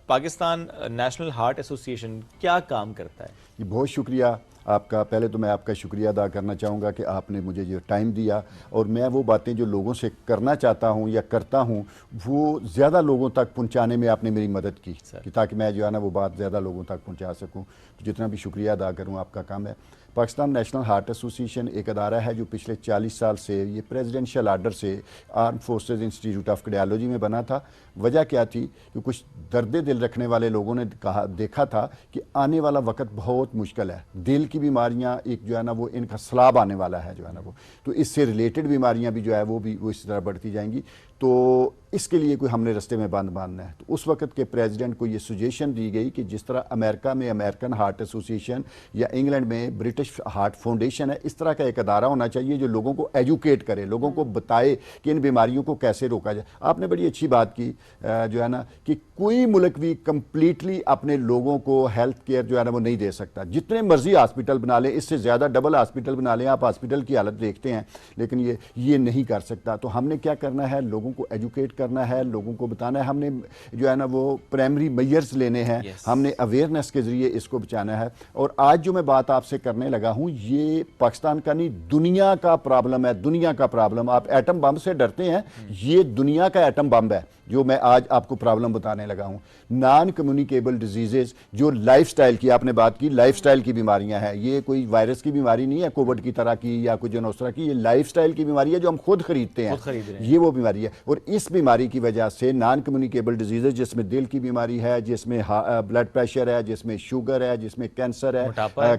Pakistan national heart association क्या काम करता है? ये बहुत शुक्रिया आपका। पहले तो मैं आपका शुक्रिया अदा करना चाहूँगा कि आपने मुझे जो टाइम दिया, और मैं वो बातें जो लोगों से करना चाहता हूँ या करता हूँ वो ज़्यादा लोगों तक पहुँचाने में आपने मेरी मदद की, कि ताकि मैं जो है ना वो बात ज़्यादा लोगों तक पहुँचा सकूँ। तो जितना भी शुक्रिया अदा करूँ आपका काम है। पाकिस्तान नेशनल हार्ट एसोसिएशन एक अदारा है जो पिछले 40 साल से ये प्रेसिडेंशियल आर्डर से arm forces institute of cardiology में बना था। वजह क्या थी कि कुछ दर्द दिल रखने वाले लोगों ने देखा था कि आने वाला वक्त बहुत मुश्किल है, दिल की बीमारियां एक जो है ना वो इनका सैलाब आने वाला है, जो है ना वो, तो इससे रिलेटेड बीमारियां भी जो है वो इसी तरह बढ़ती जाएंगी। तो इसके लिए कोई हमने रास्ते में बंद बांधना है। तो उस वक्त के प्रेसिडेंट को ये सजेशन दी गई कि जिस तरह अमेरिका में अमेरिकन हार्ट एसोसिएशन या इंग्लैंड में ब्रिटिश हार्ट फाउंडेशन है, इस तरह का एक अदारा होना चाहिए जो लोगों को एजुकेट करे, लोगों को बताए कि इन बीमारियों को कैसे रोका जाए। आपने बड़ी अच्छी बात की जो है ना कि कोई मुल्क भी कंप्लीटली अपने लोगों को हेल्थ केयर जो है ना वो नहीं दे सकता। जितने मर्जी हॉस्पिटल बना लें, इससे ज़्यादा डबल हॉस्पिटल बना लें, आप हॉस्पिटल की हालत देखते हैं, लेकिन ये नहीं कर सकता। तो हमने क्या करना है, लोगों को एजुकेट करना है, लोगों को बताना है। हमने जो है ना वो प्राइमरी मेजर्स लेने हैं, हमने अवेयरनेस के जरिए इसको बचाना है। और आज जो मैं बात आपसे करने लगा हूँ, ये पाकिस्तान का नहीं दुनिया का प्रॉब्लम है, दुनिया का प्रॉब्लम। आप एटम बम से डरते हैं, ये दुनिया का एटम बम है जो मैं आज आपको प्रॉब्लम बताने लगा हूँ। नॉन कम्युनिकेबल डिजीजेज, जो लाइफस्टाइल की आपने बात की, लाइफस्टाइल की बीमारियां हैं। ये कोई वायरस की बीमारी नहीं है, कोविड की तरह की या कुछ जनोस्ट्रा की, ये लाइफस्टाइल की बीमारी है जो हम खुद खरीदते हैं, ये वो बीमारी है। और इस बीमारी की वजह से नॉन कम्युनिकेबल डिजीजेज, जिसमें दिल की बीमारी है, जिसमें ब्लड प्रेशर है, जिसमें शुगर है, जिसमें कैंसर है,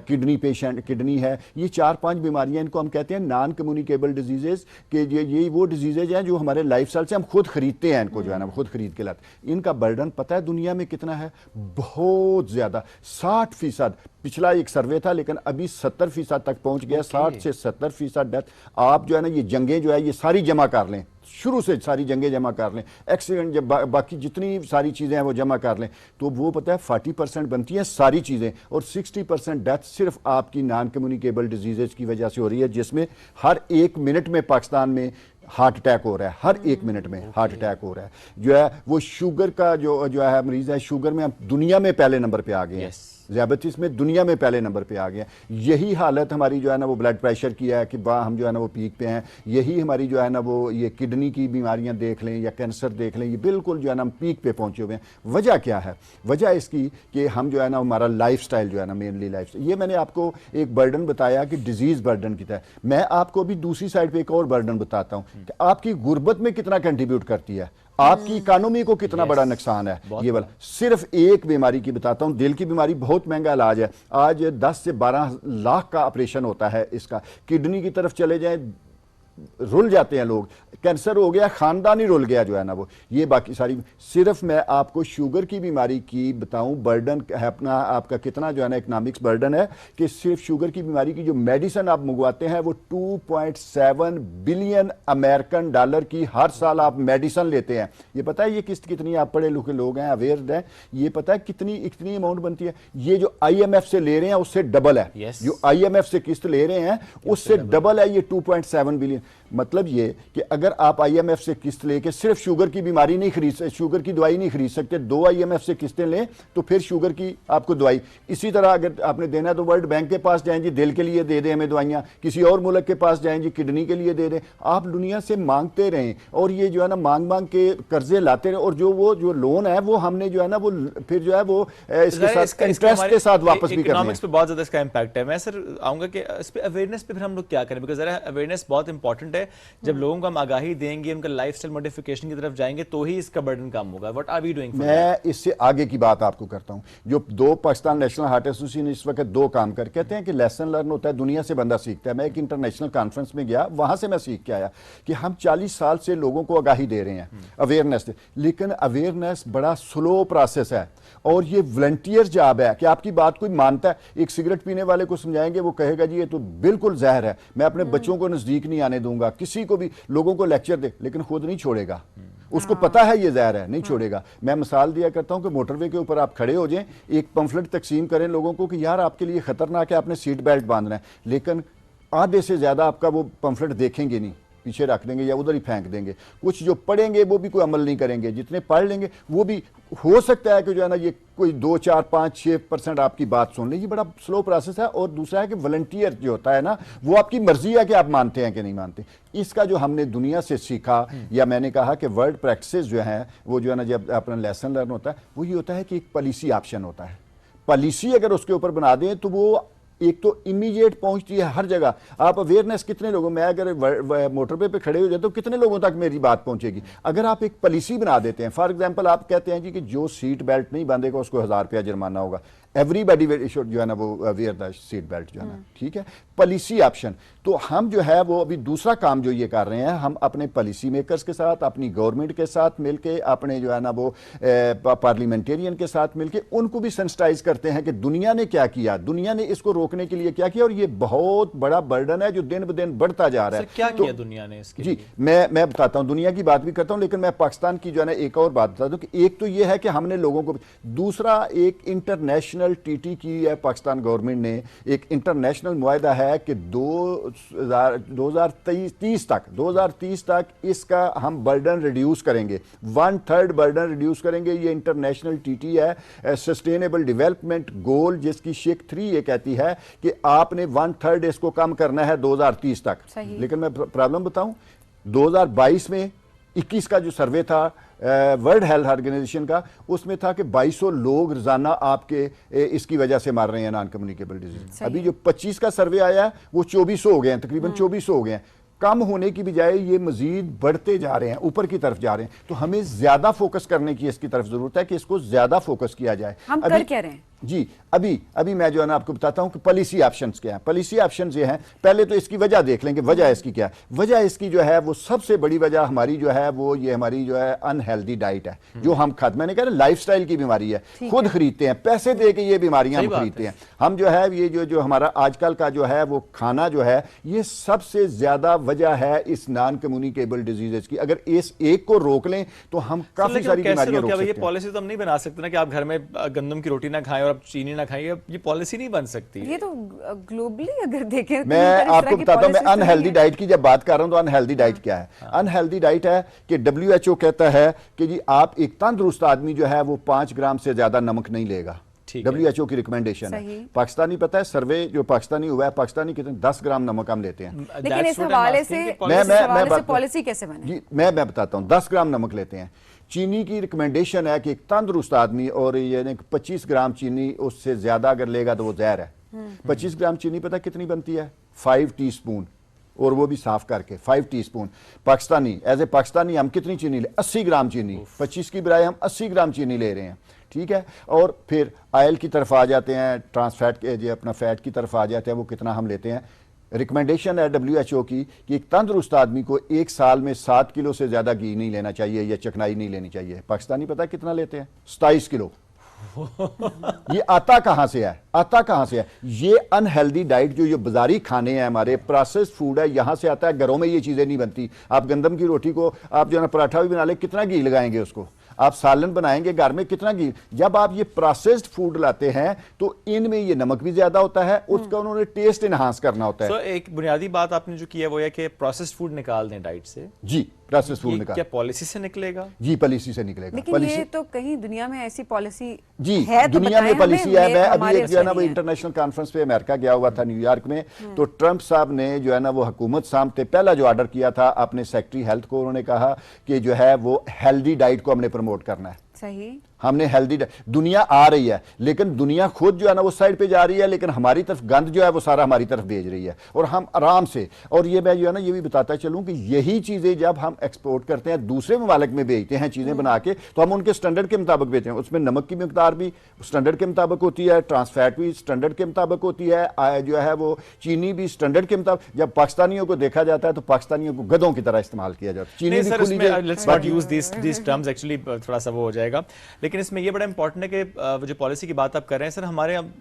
किडनी है, ये 4-5 बीमारियां, इनको हम कहते हैं नॉन कम्युनिकेबल डिजीजेज के। ये वो डिजीजेज हैं जो हमारे लाइफस्टाइल से हम खुद खरीदते हैं, इनको जो है ना खुद खरीद के लाते। इनका बर्डन पता है दुनिया में कितना है? बहुत ज्यादा, 60%। पिछला एक सर्वे था, लेकिन अभी 70% तक पहुंच गया। 60 से 70% डेथ। आप जो है ना ये जंगें जो है ये सारी जमा कर लें, शुरू से सारी जंगें जमा कर लें, एक्सीडेंट जब बाकी जितनी सारी चीज़ें हैं वो जमा कर लें, तो वो पता है 40% बनती हैं सारी चीज़ें, और 60% डेथ सिर्फ आपकी नॉन कम्युनिकेबल डिजीजेज की वजह से हो रही है, जिसमें हर 1 मिनट में पाकिस्तान में हार्ट अटैक हो रहा है, हर 1 मिनट में हार्ट अटैक हो रहा है। जो है वो शुगर का जो है मरीज है, शुगर में हम दुनिया में पहले नंबर पे आ गए हैं, ज़ियाबतीस में दुनिया में पहले नंबर पे आ गए। यही हालत हमारी जो है ना वो ब्लड प्रेशर की है कि हम जो है ना वो पीक पे हैं। यही हमारी जो है ना वो ये किडनी की बीमारियां देख लें या कैंसर देख लें, ये बिल्कुल जो है ना हम पीक पे पहुंचे हुए हैं। वजह क्या है? वजह इसकी कि हम जो है ना हमारा लाइफस्टाइल जो है ना, मेनली लाइफस्टाइल। ये मैंने आपको एक बर्डन बताया कि डिजीज़ बर्डन की तरह, मैं आपको अभी दूसरी साइड पर एक और बर्डन बताता हूँ कि आपकी गुर्बत में कितना कंट्रीब्यूट करती है। आपकी इकोनॉमी को कितना बड़ा नुकसान है ये वाला। सिर्फ एक बीमारी की बताता हूं, दिल की बीमारी बहुत महंगा इलाज है, आज 10 से 12 लाख का ऑपरेशन होता है इसका। किडनी की तरफ चले जाएं, रुल जाते हैं लोग, कैंसर हो गया, खानदान ही रुल गया जो है ना वो। ये बाकी सारी, सिर्फ मैं आपको शुगर की बीमारी की बताऊं, बर्डन है अपना आपका कितना जो है ना इकोनॉमिक्स बर्डन है, कि सिर्फ शुगर की बीमारी की जो मेडिसिन आप मंगवाते हैं वो 2.7 बिलियन अमेरिकन डॉलर की हर साल आप मेडिसिन लेते हैं। ये पता है ये किस्त कितनी, आप पढ़े लिखे लोग हैं, अवेयर हैं, ये पता है कितनी अमाउंट बनती है? ये जो IMF से ले रहे हैं उससे डबल है। जो IMF से किस्त ले रहे हैं उससे डबल है ये 2.7 बिलियन। मतलब ये कि अगर आप IMF से किस्त लेके सिर्फ शुगर की बीमारी नहीं खरीद सकते, शुगर की दवाई नहीं खरीद सकते, 2 IMF से किस्तें लें तो फिर शुगर की आपको दवाई। इसी तरह अगर आपने देना है तो वर्ल्ड बैंक के पास जाएं जी, दिल के लिए दे दें हमें दवाइयाँ, किसी और मुल्क के पास जाएं जी, किडनी के लिए दे दें। आप दुनिया से मांगते रहें और ये जो है ना मांग मांग के कर्जे लाते रहें, और जो लोन है वो हमने जो है ना वो फिर जो है वो इसके साथ इंटरेस्ट के साथ वापस भी करना है। इकोनॉमिक्स पे बहुत ज्यादा इसका इम्पैक्ट है। मैं सर आऊंगा कि इस पे अवेयरनेस पे फिर हम लोग क्या करें, बिकॉज अवेयरनेस बहुत इंपॉर्टेंट है। जब लोगों को हम आगाही देंगे, उनका लाइफस्टाइल मॉडिफिकेशन की तरफ जाएंगे तो ही इसका बर्डन कम होगा। What are we doing? मैं इससे आगे की बात आपको करता हूं। जो 2 पाकिस्तान नेशनल हार्ट एसोसिएशन इस वक्त 2 काम कर कहते हैं कि लेसन लर्न होता है, दुनिया से बंदा सीखता है। मैं एक इंटरनेशनल कॉन्फ्रेंस में गया, वहां से मैं सीख के आया कि हम 40 साल से लोगों को आगाही दे रहे हैं, अवेयरनेस, लेकिन अवेयरनेस बड़ा स्लो प्रोसेस है और ये वॉलंटियर जॉब है कि आपकी बात कोई मानता है। एक सिगरेट पीने वाले को समझाएंगे, वो कहेगा जी ये तो बिल्कुल जहर है, मैं अपने बच्चों को नजदीक नहीं आने दूंगा, किसी को भी लोगों को लेक्चर दे, लेकिन खुद नहीं छोड़ेगा। उसको पता है ये जहर है, नहीं छोड़ेगा। मैं मिसाल दिया करता हूं कि मोटरवे के ऊपर आप खड़े हो जाएं, एक पंफलेट तकसीम करें लोगों को कि यार आपके लिए खतरनाक है, आपने सीट बेल्ट बांधना है, लेकिन आधे से ज्यादा आपका वो पंफलेट देखेंगे नहीं, पीछे रख देंगे या उधर ही फेंक देंगे। कुछ जो पढ़ेंगे वो भी कोई अमल नहीं करेंगे, जितने पढ़ लेंगे वो भी हो सकता है कि जो है ना ये कोई 2, 4, 5, 6% आपकी बात सुन ले। ये बड़ा स्लो प्रोसेस है। और दूसरा है कि वॉलंटियर जो होता है ना, वो आपकी मर्जी है कि आप मानते हैं कि नहीं मानते। इसका जो हमने दुनिया से सीखा, या मैंने कहा कि वर्ल्ड प्रैक्टिसेस जो हैं वो जो है ना जब अपना लेसन लर्न होता है वो ये होता है कि एक पॉलिसी ऑप्शन होता है। पॉलिसी अगर उसके ऊपर बना दें तो वो एक तो इमीडिएट पहुंचती है हर जगह। आप अवेयरनेस कितने लोगों, मैं अगर मोटरवे पे खड़े हो जाए तो कितने लोगों तक मेरी बात पहुंचेगी? अगर आप एक पॉलिसी बना देते हैं, फॉर एग्जांपल आप कहते हैं जी कि जो सीट बेल्ट नहीं बांधेगा उसको 1000 रुपया जुर्माना होगा, एवरीबॉडी शुड जो है ना वो वेयर द सीट बेल्ट जो है ना, ठीक है, पॉलिसी ऑप्शन। तो हम जो है वो अभी दूसरा काम जो ये कर रहे हैं, हम अपने पॉलिसी मेकर्स के साथ, अपनी गवर्नमेंट के साथ मिलके, अपने जो है ना वो पार्लियामेंटेरियन के साथ मिलके उनको भी सेंसिटाइज करते हैं कि दुनिया ने क्या किया, दुनिया ने इसको रोकने के लिए क्या किया, और ये बहुत बड़ा बर्डन है जो दिन ब दिन बढ़ता जा रहा है। क्या किया दुनिया ने इसके जी मैं बताता हूं, दुनिया की बात भी करता हूं, लेकिन मैं पाकिस्तान की जो है ना एक और बात बता दूं कि एक तो ये है कि हमने लोगों को, दूसरा एक इंटरनेशनल TT की है पाकिस्तान गवर्नमेंट ने, एक इंटरनेशनल मुआहदा है कि 2030 तक इसका हम बर्डन रिड्यूस करेंगे, 1/3 बर्डन रिड्यूस करेंगे। ये इंटरनेशनल TT है, सस्टेनेबल डेवलपमेंट गोल, जिसकी शेख 3 ये कहती है कि आपने 1/3 इसको कम करना है 2030 तक। लेकिन मैं प्रॉब्लम बताऊं, 2022 में 21 का जो सर्वे था वर्ल्ड हेल्थ ऑर्गेनाइजेशन का, उसमें था कि 2200 लोग रोजाना आपके इसकी वजह से मार रहे हैं, नॉन कम्युनिकेबल डिजीज। अभी जो 25 का सर्वे आया है वो 2400 हो गए हैं, तकरीबन 2400 हो गए हैं। कम होने की बजाय ये मजीद बढ़ते जा रहे हैं, ऊपर की तरफ जा रहे हैं। तो हमें ज्यादा फोकस करने की इसकी तरफ जरूरत है कि इसको ज्यादा फोकस किया जाए। हम कर क्या रहे हैं जी? अभी मैं जो है ना आपको बताता हूं कि पॉलिसी ऑप्शंस क्या हैं। पॉलिसी ऑप्शंस ये हैं, पहले तो इसकी वजह देख लेंगे। वजह इसकी क्या है? वजह इसकी जो है वो सबसे बड़ी वजह हमारी जो है वो ये हमारी जो है अनहेल्दी डाइट है, जो हम खाते, मैंने कहा लाइफस्टाइल की बीमारी है, खुद खरीदते हैं, पैसे दे के ये बीमारियां हम खरीदते हैं। हम जो है ये जो हमारा आजकल का जो है वो खाना जो है, ये सबसे ज्यादा वजह है इस नॉन कम्युनिकेबल डिजीजेस की। अगर इस एक को रोक लें तो हम काफी सारी बीमारियां रोक सकते हैं। ये पॉलिसी तो हम नहीं बना सकते ना कि आप घर में गंदम की रोटी ना खाएं और आप चीनी ना खाएं, ये पॉलिसी नहीं बन सकती। ये तो ग्लोबली अगर देखें, मैं आपको बताता हूं, मैं अनहेल्दी डाइट की जब बात कर रहा हूं तो अनहेल्दी डाइट क्या है? अनहेल्दी डाइट है कि WHO कहता है कि जी आप एक तंदुरुस्त आदमी जो है वो 5 ग्राम से ज्यादा नमक नहीं लेगा। WHO की रिकमेंडेशन है। पाकिस्तानी पता है सर्वे जो पाकिस्तानी हुआ है, पाकिस्तानी कितने 10 ग्राम नमक हम लेते हैं। लेकिन इस हवाले से पॉलिसी कैसे बने? जी मैं बताता हूं, 10 ग्राम नमक लेते हैं। चीनी की रिकमेंडेशन है कि एक तंदुरुस्त आदमी, और यानी 25 ग्राम चीनी उससे ज्यादा अगर लेगा तो वो जहर है। 25 ग्राम चीनी पता कितनी बनती है? 5 टीस्पून। और वो भी साफ करके 5 teaspoon. Pakistani as a Pakistani हम कितनी चीनी ले, 80 ग्राम चीनी, 25 की बजाय हम 80 ग्राम चीनी ले रहे हैं, ठीक है। और फिर ऑयल की तरफ आ जाते हैं, ट्रांस फैट के जो अपना फैट की तरफ आ जाते हैं, वो कितना हम लेते हैं। रिकमेंडेशन है WHO की कि एक तंदुरुस्त आदमी को 1 साल में 7 किलो से ज़्यादा घी नहीं लेना चाहिए या चकनाई नहीं लेनी चाहिए। पाकिस्तानी पता है कितना लेते हैं? 27 किलो। ये आता कहां से है? आता कहां से है? ये अनहेल्दी डाइट जो ये बाजारी खाने हैं, हमारे प्रोसेस्ड फूड है, यहां से आता है। घरों में ये चीजें नहीं बनती। आप गंदम की रोटी को आप जो है ना पराठा भी बना ले, कितना घी लगाएंगे उसको? आप सालन बनाएंगे घर में, कितना घी? जब आप ये प्रोसेस्ड फूड लाते हैं तो इनमें ये नमक भी ज्यादा होता है, उसका उन्होंने टेस्ट इनहांस करना होता है। So, एक बुनियादी बात आपने जो की है वो है कि प्रोसेस्ड फूड निकाल दें डाइट से। जी, प्रोसेस्ड फूड निकाल। क्या पॉलिसी से निकलेगा? जी, पॉलिसी से निकलेगा। लेकिन ये तो कहीं दुनिया में ऐसी पॉलिसी जी है, तो दुनिया में पॉलिसी है। मैं अभी एक जो है ना वो हमारे इंटरनेशनल कॉन्फ्रेंस पे अमेरिका गया हुआ था, न्यूयॉर्क में, तो ट्रंप साहब ने जो है ना वो हुकूमत सामने पहला जो ऑर्डर किया था अपने सेक्रेटरी हेल्थ को, उन्होंने कहा कि जो है वो हेल्दी डाइट को हमने प्रमोट करना है। सही, हमने हेल्दी दुनिया आ रही है, लेकिन दुनिया खुद जो है ना वो साइड पे जा रही है, लेकिन हमारी तरफ गंद जो है वो सारा हमारी तरफ भेज रही है, और हम आराम से। और ये मैं जो है ना ये भी बताता चलूं कि यही चीजें जब हम एक्सपोर्ट करते हैं, दूसरे ममालिक में भेजते हैं चीजें बना के, तो हम उनके स्टैंडर्ड के मुताबिक भेजते हैं। उसमें नमक की मिकदार भी स्टैंडर्ड के मुताबिक होती है, ट्रांस फैट भी स्टैंडर्ड के मुताबिक होती है, जो है वो चीनी भी स्टैंडर्ड के मुताबिक। जब पाकिस्तानियों को देखा जाता है तो पाकिस्तानियों को गधों की तरह इस्तेमाल किया जाता है। चीनी भी खुली जाए, let's not use this terms, actually थोड़ा सा वो हो जाएगा। लेकिन इसमें ये बड़ा इंपॉर्टेंट है कि जो पॉलिसी की बात आप कर रहे हैं सर,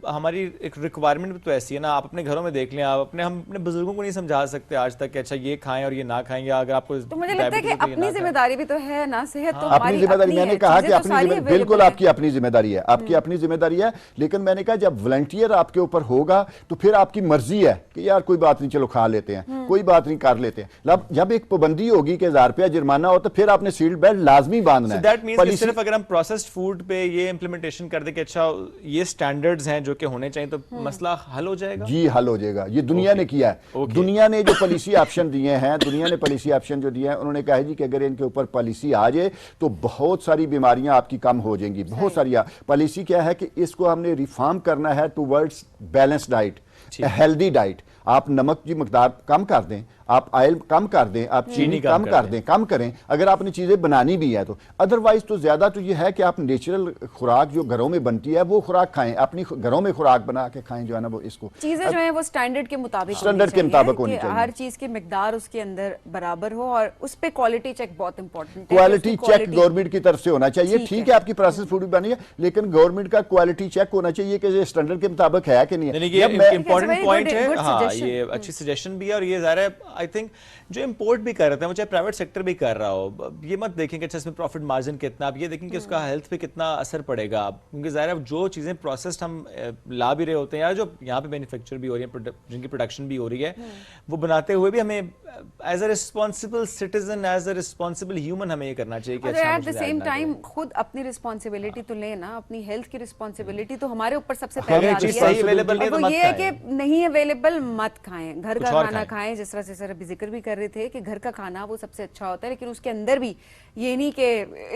हमारी एक रिक्वायरमेंट तो ऐसी है ना, आप अपने घरों में देख लें, आप हम अपने बुजुर्गों को नहीं समझा सकते आज तक कि अच्छा ये खाएं और ये ना खाएं, या अगर आपको तो मुझे लगता है कि अपनी जिम्मेदारी भी तो है ना, सेहत तो अपनी जिम्मेदारी। मैंने कहा कि अपनी बिल्कुल आपकी अपनी जिम्मेदारी है, आपकी अपनी जिम्मेदारी है। लेकिन मैंने कहा जब वॉलंटियर आपके ऊपर होगा तो फिर आपकी मर्जी है कि यार कोई बात नहीं, चलो खा लेते हैं, कोई बात नहीं, कर लेते हैं। जब एक पाबंदी होगी कि 1000 रुपया जुर्माना हो, तो फिर आपने सीट बेल्ट लाजमी बांधना है। दैट मींस कि सिर्फ अगर हम प्रोसेस्ड फूड पे ये इंप्लीमेंटेशन कर दे कि अच्छा ये स्टैंडर्ड्स हैं जो कि होने चाहिए, तो मसला हल हो जाएगा। जी, हल हो जाएगा। ये दुनिया ने किया है। दुनिया ने जो पॉलिसी ऑप्शन दिए हैं, दुनिया ने पॉलिसी ऑप्शन जो दिए हैं, उन्होंने कहा है जी कि अगर इनके ऊपर पॉलिसी आ जाए तो बहुत सारी बीमारियां आपकी कम हो जाएंगी। बहुत सारी पॉलिसी क्या है कि इसको हमने रिफॉर्म करना है towards balance diet, healthy diet. आप नमक की मकदार कम कर दें, आप ऑयल कम कर दें, आप चीनी कम कर दें, कम करें अगर आपने चीजें बनानी भी है तो। अदरवाइज तो ज्यादा तो ये है कि आप नेचुरल खुराक जो घरों में बनती है वो खुराक खाएं, अपनी घरों में खुराक बना के खाएं, जो है ना वो इसको चीजें जो है वो स्टैंडर्ड के मुताबिक होनी चाहिए। हर चीज की मिकदार उसके अंदर बराबर हो, और उस पे क्वालिटी चेक बहुत इंपॉर्टेंट है। क्वालिटी चेक गवर्नमेंट की तरफ से होना चाहिए। ठीक है, आपकी प्रोसेस फूड भी बनी है, लेकिन गवर्नमेंट का क्वालिटी चेक होना चाहिए कि स्टैंडर्ड के मुताबिक है कि नहीं है। इंपॉर्टेंट पॉइंट है। हाँ, ये अच्छी सजेशन भी है। और ये ज़ाहिर है आई थिंक जो इंपोर्ट भी कर रहे हैं, वो चाहे प्राइवेट सेक्टर भी कर रहा हो, ये मत देखेंगे अच्छा इसमें प्रॉफिट मार्जिन कितना, आप ये देखेंगे उसका हेल्थ पे कितना असर पड़ेगा। क्योंकि ज़ाहिर है जो चीज़ें प्रोसेस्ड हम ला भी रहे होते हैं, या जो यहाँ पे मैन्युफैक्चर भी हो रही है, जिनकी प्रोडक्शन भी हो रही है, वो बनाते हुए भी हमें as a responsible citizen, as a responsible human हमें ये करना चाहिए कि अच्छा, एट द सेम टाइम खुद अपनी रिस्पॉन्सिबिलिटी तो लेना, अपनी हेल्थ की रिस्पॉन्सिबिलिटी तो हमारे ऊपर सबसे पहले आती है। वो ये है कि नहीं अवेलेबल मत खाएं, घर का खाना खाएं। जिस तरह से सर अभी जिक्र भी कर रहे थे कि घर का खाना वो सबसे अच्छा होता है, लेकिन उसके अंदर भी ये नहीं कि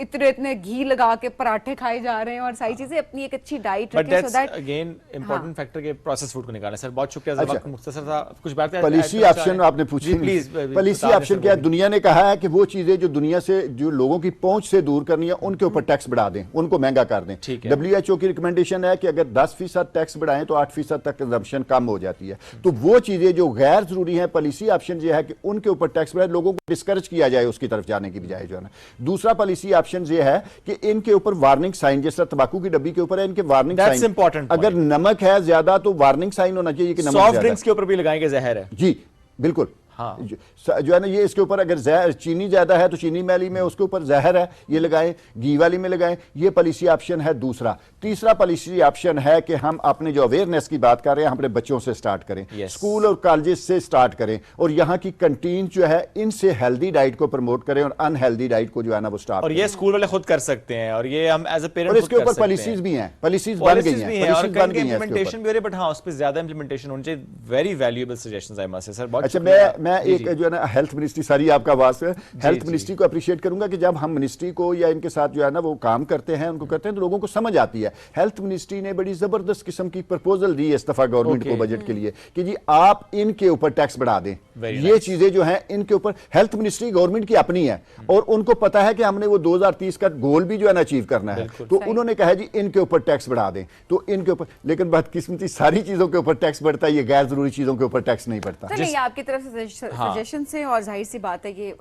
इतने घी लगा के पराठे खाए जा रहे हैं और सारी चीजें। अपनी एक अच्छी डाइट रखें, so that again important factor के प्रोसेस फूड को निकालना। सर बहुत शुक्रिया, वक्त मुख्तसर था, कुछ बातें पॉलिसी ऑप्शन आपने पूछी, प्लीज। पॉलिसी ऑप्शन क्या है? दुनिया ने कहा है कि वो चीजें जो दुनिया से जो लोगों की पहुंच से दूर करनी है, उनके ऊपर टैक्स बढ़ा दें, उनको महंगा कर दें। WHO की रिकमेंडेशन है कि अगर 10% टैक्स बढ़ाएं तो 8% तक कंजम्पशन कम हो जाती है। तो वो चीजें जो गैर जरूरी है, पॉलिसी ऑप्शन ये है कि उनके ऊपर टैक्स बढ़ाए, लोगों को डिस्करेज किया जाए उसकी तरफ जाने की बजाय, जो है ना। दूसरा पॉलिसी ऑप्शन ये है कि इनके ऊपर वार्निंग साइन, जैसे तंबाकू की डब्बी के ऊपर है इनके वार्निंग साइन, अगर नमक है ज्यादा तो वार्निंग साइन होना चाहिए कि नमक सॉफ्ट ड्रिंक्स के ऊपर भी लगाएंगे जहर है। जी बिल्कुल। हाँ, जो है ना ये इसके ऊपर अगर चीनी ज्यादा है तो चीनी मैली में उसके ऊपर जहर है, ये लगाएं, घी वाली में लगाएं। ये पॉलिसी ऑप्शन है दूसरा। तीसरा पॉलिसी ऑप्शन है कि हम अपने जो अवेयरनेस की बात कर रहे हैं, अपने बच्चों से स्टार्ट करें, स्कूल और कॉलेजेस से स्टार्ट करें, और यहाँ की कंटीन जो है इनसे हेल्दी डाइट को प्रमोट करें और अनहेल्दी डाइट को जो है ना वो स्टॉप। और ये स्कूल वाले खुद कर सकते हैं, और ये हम एज अ पेरेंट, और इसके ऊपर पॉलिसीज भी हैं, पॉलिसीज बन गई हैं, और इंप्लीमेंटेशन भी हो रही है, बट हाँ उस पर ज्यादा इंप्लीमेंटेशन होनी चाहिए। Very valuable suggestions I must say sir. बहुत अच्छा, मैं एक जो है ना हेल्थ मिनिस्ट्री, सारी आपका आवाज है, हेल्थ मिनिस्ट्री को अप्रिशिएट करूंगा कि जब हम मिनिस्ट्री को या इनके साथ जो है ना वो काम करते हैं, उनको करते हैं तो लोगों को समझ आती है। हेल्थ मिनिस्ट्री ने बड़ी जबरदस्त किस्म की प्रपोजल दी है इस दफा गवर्नमेंट को बजट के लिए कि जी आप इनके ऊपर टैक्स बढ़ा दें। ये चीजें जो हैं इनके ऊपर हेल्थ मिनिस्ट्री गवर्नमेंट की अपनी है और उनको पता है कि हमने वो 2030 का गोल भी जो है ना अचीव करना है, तो उन्होंने कहा जी इनके ऊपर टैक्स बढ़ा दें, तो इनके ऊपर। लेकिन बदकिस्मती सारी चीजों के ऊपर टैक्स बढ़ता है, ये गैर जरूरी चीजों के ऊपर टैक्स नहीं बढ़ता। चलिए आपकी तरफ से सजेशन से, और जाहिर सी बात है ये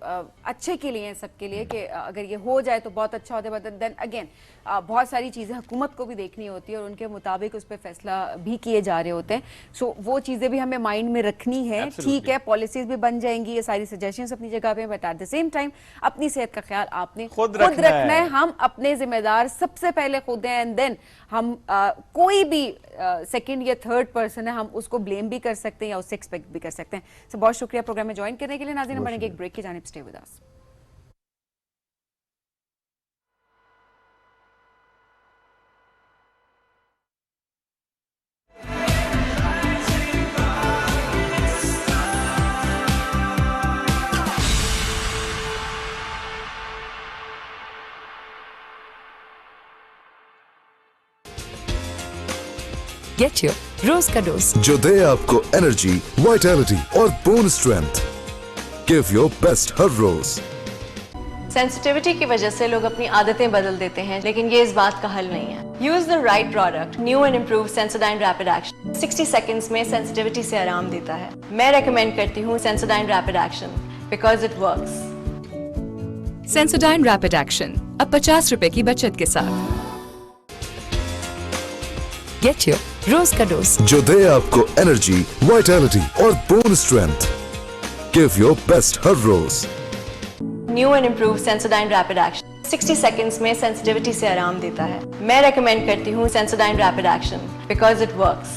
अच्छे के लिए, सबके लिए, कि अगर ये हो जाए तो बहुत अच्छा होता है। बट देन अगेन बहुत सारी चीज़ें हुकूमत को भी देखनी होती है और उनके मुताबिक उस पर फैसला भी किए जा रहे होते हैं। सो वो चीज़ें भी हमें माइंड में रखनी है। ठीक है, पॉलिसीज भी बन जाएंगी, ये सारी सजेशंस अपनी जगह पे, but at the same time अपनी सेहत का ख्याल आपने खुद रखना है। हम अपने जिम्मेदार सबसे पहले खुद हैं, एंड देन हम कोई भी सेकंड या थर्ड पर्सन है, हम उसको ब्लेम भी कर सकते हैं या उससे एक्सपेक्ट भी कर सकते हैं। सो बहुत शुक्रिया प्रोग्राम में ज्वाइन करने के लिए। नाज़रीन, हम बढ़ेंगे एक ब्रेक की जानिब, stay with us. Get your रोज का डोज, जो दे आपको एनर्जी, वाइटैलिटी और bone strength. Give your best हर रोज। सेंसिटिविटी की वजह से लोग अपनी आदतें बदल देते हैं, लेकिन ये इस बात का हल नहीं है। Use the right product, new and improve Sensodyne rapid action. 60 seconds में सेंसिटिविटी से आराम देता है। मैं रेकमेंड करती हूँ Sensodyne rapid action because it works. Sensodyne rapid action अब 50 रुपए की बचत के साथ। गेट योर रोज का डोज, जो दे आपको एनर्जी, वाइटैलिटी और bone strength. Give your best हर रोज। New and improve Sensodyne rapid action 60 seconds में सेंसिटिविटी से आराम देता है। मैं रेकमेंड करती हूँ Sensodyne rapid action because it works.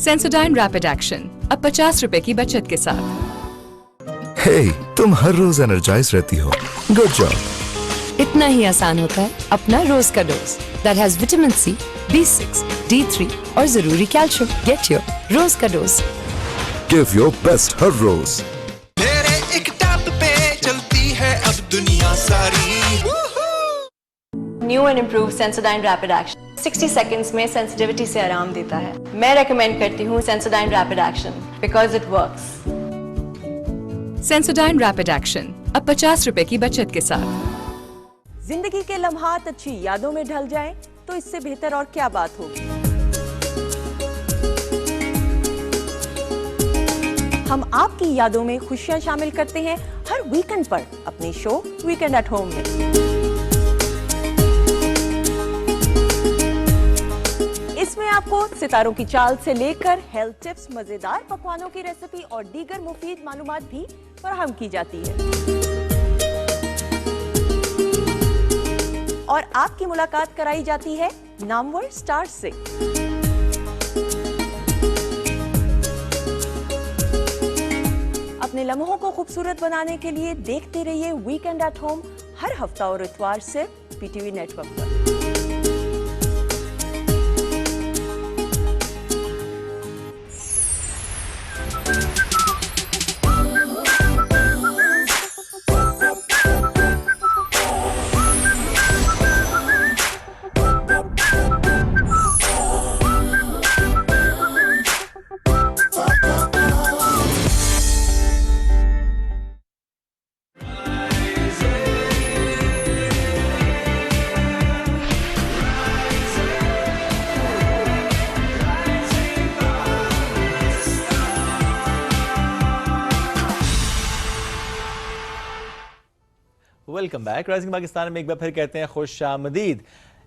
Sensodyne rapid action अब 50 रुपए की बचत के साथ। हे, तुम हर रोज एनर्जाइज रहती हो। Good job. इतना ही आसान होता है अपना रोज का dose that has vitamin C, B6, D3 और जरूरी कैल्शियम। Get your रोज का डोज। Give your best हर रोज। मेरे एक टैप पे चलती है अब दुनिया सारी। New and improve Sensodyne rapid action 60 seconds में सेंसिटिविटी से आराम देता है। मैं रेकमेंड करती हूँ Sensodyne rapid action because it works. Sensodyne rapid action अब 50 रुपए की बचत के साथ। जिंदगी के लम्हात अच्छी यादों में ढल जाएं, तो इससे बेहतर और क्या बात होगी। हम आपकी यादों में खुशियां शामिल करते हैं हर वीकेंड पर अपने शो वीकेंड एट होम में। इसमें आपको सितारों की चाल से लेकर हेल्थ टिप्स, मजेदार पकवानों की रेसिपी और दीगर मुफीद मालूमात भी फराहम की जाती है। और आपकी मुलाकात कराई जाती है नामवर स्टार्स से। अपने लम्हों को खूबसूरत बनाने के लिए देखते रहिए वीकेंड एट होम हर हफ्ता और इतवार से पीटीवी नेटवर्क पर। Welcome back. राइजिंग पाकिस्तान में एक बार फिर कहते हैं खुश आमदीद।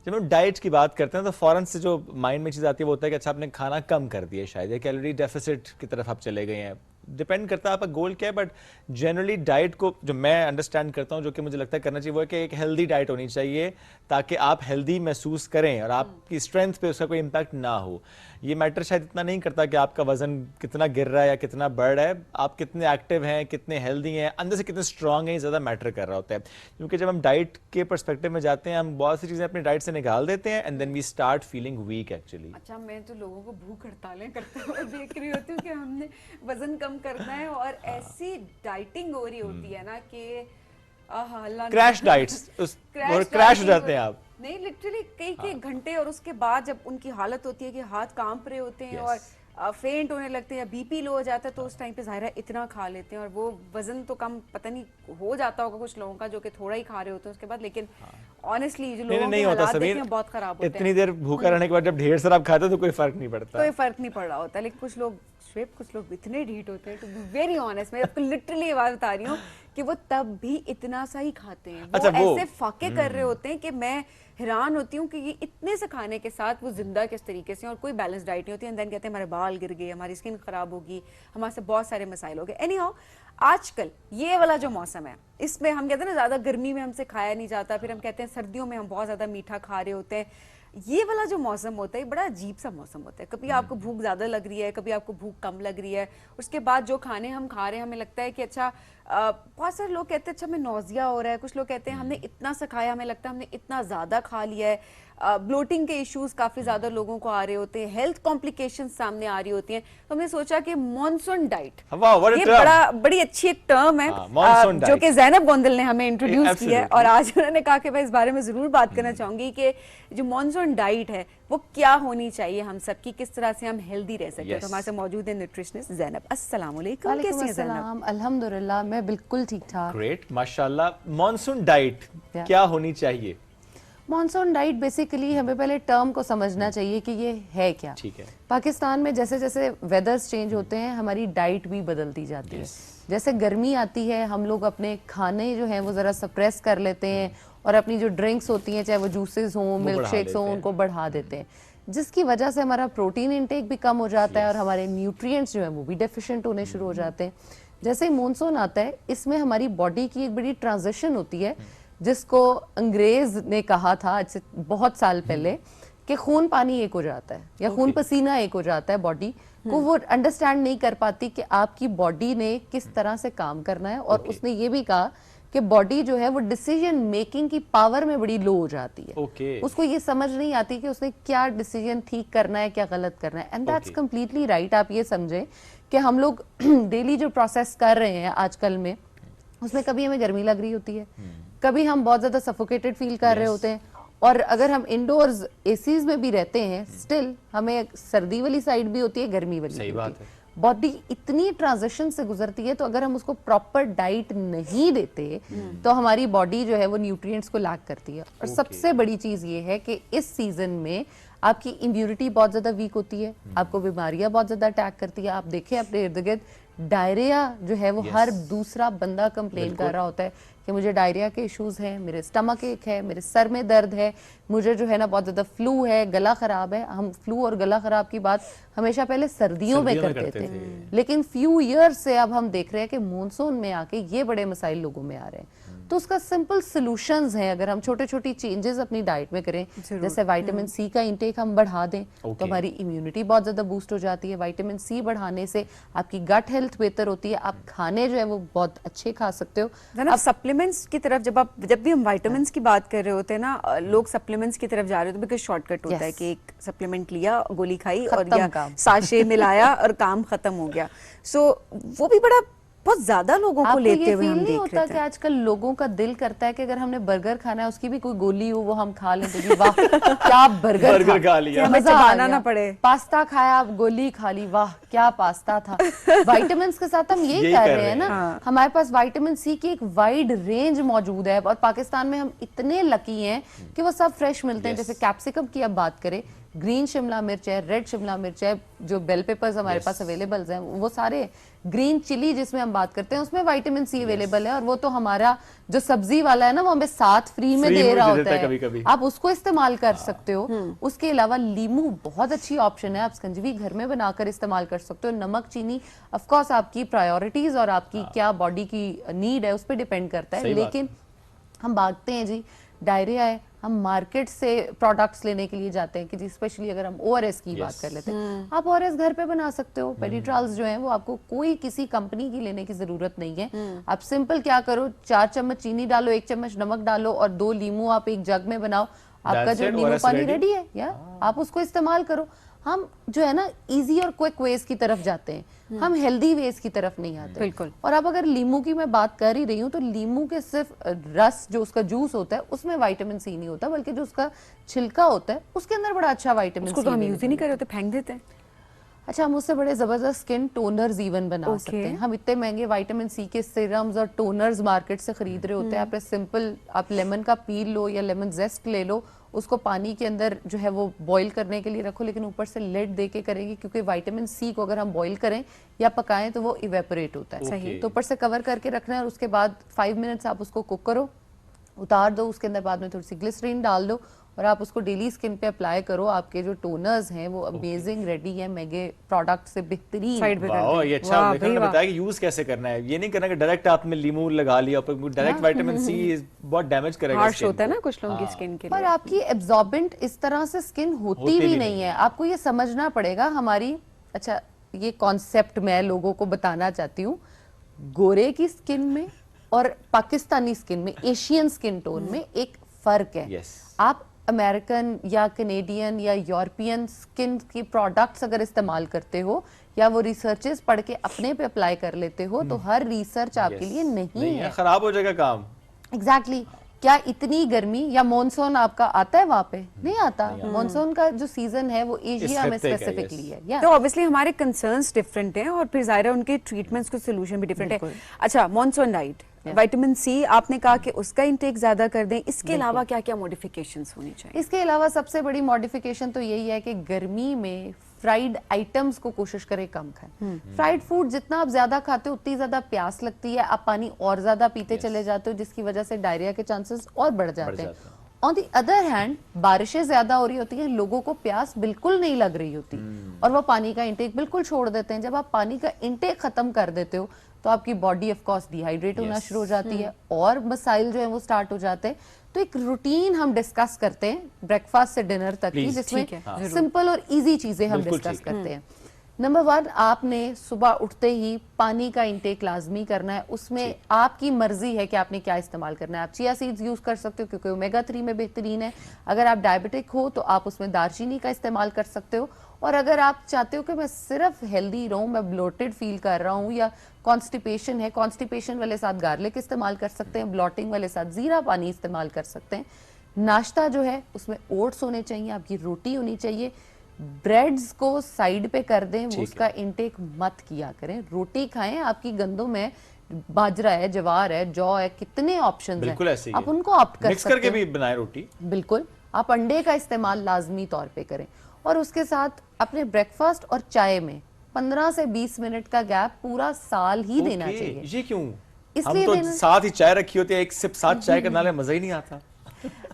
जब हम डाइट की बात करते हैं तो फौरन से जो माइंड में चीज़ आती है वो होता है कि अच्छा आपने खाना कम कर दिया, शायद कैलोरी डेफिसिट की तरफ आप चले गए हैं। डिपेंड करता है आपका गोल क्या है, बट जनरली डाइट को जो मैं अंडरस्टैंड करता हूँ, जो कि मुझे लगता है करना चाहिए, वो है कि एक हेल्दी डाइट होनी चाहिए ताकि आप हेल्दी महसूस करें और आपकी स्ट्रेंथ पे उसका कोई इम्पैक्ट ना हो। ये मैटर शायद इतना नहीं करता कि आपका वजन कितना गिर रहा है या कितना बढ़ रहा है, आप कितने एक्टिव हैं, कितने हेल्दी हैं, अंदर से कितने स्ट्रांग हैं, ये ज़्यादा मैटर कर रहा होता है। क्योंकि जब हम डाइट के पर्सपेक्टिव में जाते हैं, हम बहुत सी चीज़ें अपनी डाइट से निकाल देते हैं and then we start feeling weak actually. अच्छा, मैं तो लोगों को भूख हड़तालें करते हुए देख रही होती हूँ कि हमने वजन कम करना है और ऐसी डाइटिंग हो रही होती है ना कि क्रैश डाइट्स क्रैश हो जाते हैं आप। नहीं, लिटरली कई घंटे, और उसके बाद जब उनकी हालत होती है कि हाथ कांप रहे होते हैं और फेंट होने लगते हैं, बीपी लो हो जाता है, तो उस टाइम पे ज़ाहिर है इतना खा लेते हैं और वो वजन तो कम पता नहीं हो जाता होगा कुछ लोगों का जो कि थोड़ा ही खा रहे होते हैं उसके बाद, लेकिन ऑनेस्टली जो लोगों के हालात देखे हैं बहुत खराब होते हैं। इतनी देर भूखा रहने के बाद जब ढेर सारा आप खाते हो तो कोई फर्क नहीं पड़ता, कोई फर्क नहीं पड़ रहा होता। लेकिन कुछ लोग कुछ लोग इतने ढीठ होते हैं, टू बी वेरी ऑनेस्ट, मैं आपको लिटरली ये बात बता रही हूँ कि वो तब भी इतना सा ही खाते हैं। वो ऐसे फाके कर रहे होते हैं कि मैं हैरान होती हूँ कि ये इतने से खाने के साथ वो जिंदा किस तरीके से, और कोई बैलेंस डाइट नहीं होती है। देन कहते हैं हमारे बाल गिर गए, हमारी स्किन खराब होगी, हमारे से बहुत सारे मसाइल हो गए। एनी हाउ, आजकल ये वाला जो मौसम है इसमें हम कहते हैं ना ज्यादा गर्मी में हमसे खाया नहीं जाता, फिर हम कहते हैं सर्दियों में हम बहुत ज्यादा मीठा खा रहे होते हैं। ये वाला जो मौसम होता है बड़ा अजीब सा मौसम होता है। कभी आपको भूख ज्यादा लग रही है, कभी आपको भूख कम लग रही है, उसके बाद जो खाने हम खा रहे हैं हमें लगता है कि अच्छा, बहुत सारे लोग कहते हैं अच्छा हमें नौजिया हो रहा है, कुछ लोग कहते हैं हमने इतना सा खाया, हमें लगता है हमने इतना ज्यादा खा लिया है। ब्लोटिंग के इश्यूज काफी ज्यादा लोगों को आ रहे होते हैं, हेल्थ कॉम्प्लिकेशंस सामने आ रही होती हैं। तो हमने सोचा कि मॉनसून डाइट, ये बड़ी अच्छी एक टर्म है जो कि ज़ैनब गोंदल ने हमें इंट्रोड्यूस किया है, और आज उन्होंने कहा कि मैं इस बारे में जरूर बात करना चाहूंगी कि जो मॉनसून डाइट है वो क्या होनी चाहिए हम सबकी, किस तरह से हम हेल्दी रह सकते हैं। तो हमारे साथ मौजूद है न्यूट्रिशनिस्ट ज़ैनब। अस्सलाम वालेकुम, कैसी हैं ज़ैनब? अल्हम्दुलिल्लाह, मैं बिल्कुल ठीक ठाक। ग्रेट, माशाल्लाह। मॉनसून डाइट क्या होनी चाहिए? मॉनसून डाइट बेसिकली हमें पहले टर्म को समझना चाहिए कि ये है क्या। ठीक है। पाकिस्तान में जैसे जैसे वेदर्स चेंज होते हैं हमारी डाइट भी बदलती जाती है। जैसे गर्मी आती है हम लोग अपने खाने जो हैं वो ज़रा सप्रेस कर लेते हैं और अपनी जो ड्रिंक्स होती हैं, चाहे वो जूसेस हों, मिल्क शेक्स हों, उनको बढ़ा देते हैं, जिसकी वजह से हमारा प्रोटीन इंटेक भी कम हो जाता है और हमारे न्यूट्रिएंट्स जो हैं वो भी डेफिशिएंट होने शुरू हो जाते हैं। जैसे ही मानसून आता है इसमें हमारी बॉडी की एक बड़ी ट्रांजिशन होती है, जिसको अंग्रेज ने कहा था आज से बहुत साल पहले कि खून पानी एक हो जाता है या खून पसीना एक हो जाता है। बॉडी को वो अंडरस्टैंड नहीं कर पाती कि आपकी बॉडी ने किस तरह से काम करना है, और उसने ये भी कहा कि बॉडी जो है वो डिसीजन मेकिंग की पावर में बड़ी लो हो जाती है। उसको ये समझ नहीं आती कि उसने क्या डिसीजन ठीक करना है, क्या गलत करना है। And that's completely right. आप ये समझें कि हम लोग डेली जो प्रोसेस कर रहे हैं आजकल में, उसमें कभी हमें गर्मी लग रही होती है, कभी हम बहुत ज्यादा सफोकेटेड फील कर रहे होते हैं, और अगर हम इंडोर्स एसीज में भी रहते हैं स्टिल हमें सर्दी वाली साइड भी होती है, गर्मी वाली। सही बात है। बॉडी इतनी ट्रांजिशन से गुजरती है, तो अगर हम उसको प्रॉपर डाइट नहीं देते तो हमारी बॉडी जो है वो न्यूट्रिएंट्स को लैक करती है। और सबसे बड़ी चीज ये है कि इस सीजन में आपकी इम्यूनिटी बहुत ज्यादा वीक होती है, आपको बीमारियां बहुत ज्यादा अटैक करती है। आप देखें अपने इर्द गिर्द डायरिया जो है वो हर दूसरा बंदा कंप्लेन कर रहा होता है कि मुझे डायरिया के इश्यूज हैं, मेरे स्टमक एक है, मेरे सर में दर्द है, मुझे जो है ना बहुत ज़्यादा फ्लू है, गला ख़राब है। हम फ्लू और गला ख़राब की बात हमेशा पहले सर्दियों में करते थे, लेकिन फ्यू ईयर्स से अब हम देख रहे हैं कि मानसून में आके ये बड़े मसाइल लोगों में आ रहे हैं। तो उसका सिंपल सॉल्यूशंस हैं, अगर हम छोटे छोटी चेंजेस अपनी डाइट में करें, जैसे विटामिन सी का इंटेक हम बढ़ा दें तो हमारी इम्यूनिटी बहुत ज़्यादा बूस्ट हो जाती है। विटामिन सी बढ़ाने से आपकी गट हेल्थ बेहतर होती है, आप खाने जो है वो बहुत अच्छे खा सकते हो। अब सप्लीमेंट्स की तरफ जब भी हम विटामिन्स की बात कर रहे होते हैं ना, लोग सप्लीमेंट्स की तरफ जा रहे होते हैं, बिकॉज शॉर्टकट होता है कि एक सप्लीमेंट लिया, गोली खाई और या साशे मिलाया और काम खत्म हो गया। सो वो भी बड़ा बहुत ज्यादा लोगों को लेते हुए हम देख रहे हैं कि आजकल लोगों का दिल करता है कि अगर हमने बर्गर खाना है उसकी भी कोई गोली हो वो हम खा लें, तो वाह क्या बर्गर खा लिया, मजा आना ना पड़े। पास्ता खाया, गोली खा ली, वाह क्या पास्ता था। विटामिन्स के साथ हम यही कर रहे हैं ना। हमारे पास विटामिन सी की एक वाइड रेंज मौजूद है, और पाकिस्तान में हम इतने लकी हैं कि वो सब फ्रेश मिलते हैं। जैसे कैप्सिकम की अब बात करें, ग्रीन शिमला मिर्च है, रेड शिमला मिर्च है, जो बेल पेपर्स हमारे पास अवेलेबल हैं वो सारे, ग्रीन चिली जिसमें हम बात करते हैं उसमें विटामिन सी अवेलेबल है, और वो तो हमारा जो सब्जी वाला है ना वो हमें साथ फ्री में दे रहा होता है, कभी। आप उसको इस्तेमाल कर सकते हो। उसके अलावा लीमू बहुत अच्छी ऑप्शन है, आप शिकंजी भी घर में बनाकर इस्तेमाल कर सकते हो। नमक, चीनी ऑफ कोर्स आपकी प्रायोरिटीज और आपकी क्या बॉडी की नीड है उस पर डिपेंड करता है, लेकिन हम भागते हैं जी, डायरिया है, हम मार्केट से प्रोडक्ट्स लेने के लिए जाते हैं कि जी स्पेशली अगर हम ओआरएस की बात कर लेते हैं, आप ओआरएस घर पे बना सकते हो। पेडिट्रॉल्स जो हैं वो आपको कोई किसी कंपनी की लेने की जरूरत नहीं है। आप सिंपल क्या करो, 4 चम्मच चीनी डालो, 1 चम्मच नमक डालो और 2 लीमू आप एक जग में बनाओ, आपका जो नींबू पानी रेडी है, या आप उसको इस्तेमाल करो। हम जो है ना इजी और क्विक वेज की तरफ जाते हैं, हम हेल्दी वेज की तरफ नहीं आते। बिल्कुल। और अब अगर लीमू की मैं बात कर ही रही हूँ तो लीमू के सिर्फ रस जो उसका जूस होता है उसमें विटामिन सी नहीं होता, बल्कि जो उसका छिलका होता है उसके अंदर बड़ा अच्छा विटामिन सी तो हम यूज ही नहीं कर रहे होते, फेंक देते हैं। अच्छा, हम उससे बड़े जबरदस्त स्किन टोनर्स इवन बना सकते हैं। हम इतने महंगे विटामिन सी के सीरम्स और टोनर्स मार्केट से खरीद रहे होते हैं। आप सिंपल आप लेमन का पील लो या लेमन जेस्ट ले लो, उसको पानी के अंदर जो है वो बॉईल करने के लिए रखो, लेकिन ऊपर से लिड दे के करेंगे, क्योंकि विटामिन सी को अगर हम बॉईल करें या पकाएं तो वो इवेपोरेट होता है। सही। तो ऊपर से कवर करके रखना है और उसके बाद 5 मिनट्स आप उसको कुक करो, उतार दो, उसके अंदर बाद में थोड़ी सी ग्लिसरीन डाल दो और आप उसको डेली स्किन पे अप्लाई करो। आपके जो टोनर्स हैं वो अमेजिंग रेडी है, मेगे प्रोडक्ट से बेहतरीन। वाह, ये अच्छा आपने बताया कि यूज कैसे करना है। ये नहीं करना कि डायरेक्ट आपने लीमू लगा लिया, डायरेक्ट विटामिन सी बहुत डैमेज करेगा, हार्श होता है ना कुछ लोगों की स्किन के लिए। पर आपकी एब्जॉर्बेंट इस तरह से स्किन होती भी नहीं है, आपको ये समझना पड़ेगा हमारी। अच्छा, ये कॉन्सेप्ट मैं लोगों को बताना चाहती हूँ, गोरे की स्किन में और पाकिस्तानी स्किन में, एशियन स्किन टोन में एक फर्क है। आप अमेरिकन या कनेडियन या यूरोपियन स्किन की प्रोडक्ट्स अगर इस्तेमाल करते हो या वो रिसर्चेस पढ़ के अपने पे अप्लाई कर लेते हो तो हर रिसर्च आपके लिए नहीं है, खराब हो जाएगा काम। एग्जैक्टली। क्या इतनी गर्मी या मॉनसून आपका आता है वहां पे? नहीं आता। मॉनसून का जो सीजन है वो एशिया में स्पेसिफिकली है। तो ऑब्वियसली हमारे कंसर्न्स डिफरेंट हैं और फिर जाहिर है उनके ट्रीटमेंट्स के सोल्यूशन भी डिफरेंट है। अच्छा, मॉनसून डाइट, विटामिन सी आपने कहा कि उसका इंटेक ज्यादा कर दें, इसके अलावा क्या क्या मॉडिफिकेशंस होनी चाहिए? इसके अलावा सबसे बड़ी मॉडिफिकेशन तो यही है कि गर्मी में फ्राइड आइटम्स को कोशिश करें कम खाएं। फ्राइड फूड जितना आप ज्यादा खाते हो उतनी ज्यादा प्यास लगती है, आप पानी और ज्यादा पीते चले जाते हो, जिसकी वजह से डायरिया के चांसेस और बढ़ जाते हैं। ऑन दी अदर हैंड बारिशें ज्यादा हो रही होती हैं, लोगों को प्यास बिल्कुल नहीं लग रही होती और वो पानी का इंटेक बिल्कुल छोड़ देते हैं। जब आप पानी का इंटेक खत्म कर देते हो तो आपकी बॉडी ऑफ कोर्स डिहाइड्रेट होना शुरू हो जाती है और मसाइल जो है वो स्टार्ट हो जाते हैं। तो एक रूटीन हम डिस्कस करते हैं ब्रेकफास्ट से डिनर तक की, जिसमें सिंपल और इजी चीजें हम डिस्कस करते हैं। नंबर 1, आपने सुबह उठते ही पानी का इंटेक लाजमी करना है। उसमें आपकी मर्जी है कि आपने क्या इस्तेमाल करना है। आप चिया सीड्स यूज कर सकते हो क्योंकि ओमेगा 3 में बेहतरीन है। अगर आप डायबिटिक हो तो आप उसमें दालचीनी का इस्तेमाल कर सकते हो। और अगर आप चाहते हो कि मैं सिर्फ हेल्दी रहूं, मैं ब्लोटेड फील कर रहा हूं या कॉन्स्टिपेशन है, कॉन्स्टिपेशन वाले साथ गार्लिक इस्तेमाल कर सकते हैं, ब्लॉटिंग वाले साथ जीरा पानी इस्तेमाल कर सकते हैं। नाश्ता जो है उसमें ओट्स होने चाहिए, आपकी रोटी होनी चाहिए। ब्रेड्स को साइड पे कर दें, उसका इंटेक मत किया करें, रोटी खाएं। आपकी गंदों में बाजरा है, जवार है, जौ है, कितने ऑप्शंस हैं, आप उनको ऑप्ट कर मिक्स सकते हैं। करके भी बनाए रोटी। बिल्कुल, आप अंडे का इस्तेमाल लाजमी तौर पे करें और उसके साथ अपने ब्रेकफास्ट और चाय में 15 से 20 मिनट का गैप पूरा साल ही देना चाहिए। ये क्यों? इसलिए हम तो साथ ही चाय रखी होती है, एक सिप साथ चाय करने में मजा ही नहीं आता।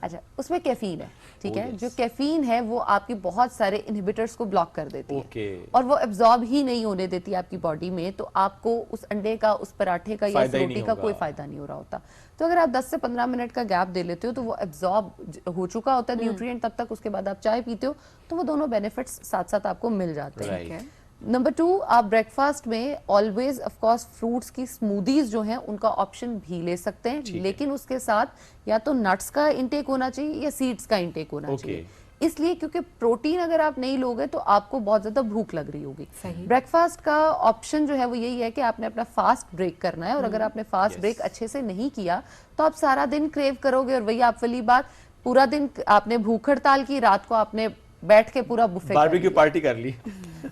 अच्छा, उसमें कैफीन है, ठीक है। जो कैफीन है वो आपकी बहुत सारे इनहिबिटर्स को ब्लॉक कर देती है और वो एब्जॉर्ब ही नहीं होने देती आपकी बॉडी में, तो आपको उस अंडे का, उस पराठे का या इस रोटी का कोई फायदा नहीं हो रहा होता। तो अगर आप 10 से 15 मिनट का गैप दे लेते हो तो वो एब्जॉर्ब हो चुका होता है न्यूट्रिएंट, तब तक उसके बाद आप चाय पीते हो तो वो दोनों बेनिफिट्स साथ साथ आपको मिल जाते हैं। नंबर 2, आप ब्रेकफास्ट में ऑलवेज ऑफ कोर्स फ्रूट्स की स्मूदीज जो हैं उनका ऑप्शन भी ले सकते हैं, लेकिन उसके साथ या तो नट्स का इंटेक होना चाहिए या सीड्स का इंटेक होना चाहिए। इसलिए क्योंकि प्रोटीन अगर आप नहीं लोगे तो आपको बहुत ज्यादा भूख लग रही होगी। ब्रेकफास्ट का ऑप्शन जो है वो यही है कि आपने अपना फास्ट ब्रेक करना है और अगर आपने फास्ट ब्रेक अच्छे से नहीं किया तो आप सारा दिन क्रेव करोगे और वही आप वाली बात, पूरा दिन आपने भूख हड़ताल की, रात को आपने बैठ के पूरा बुफे बारबेक्यू पार्टी कर ली।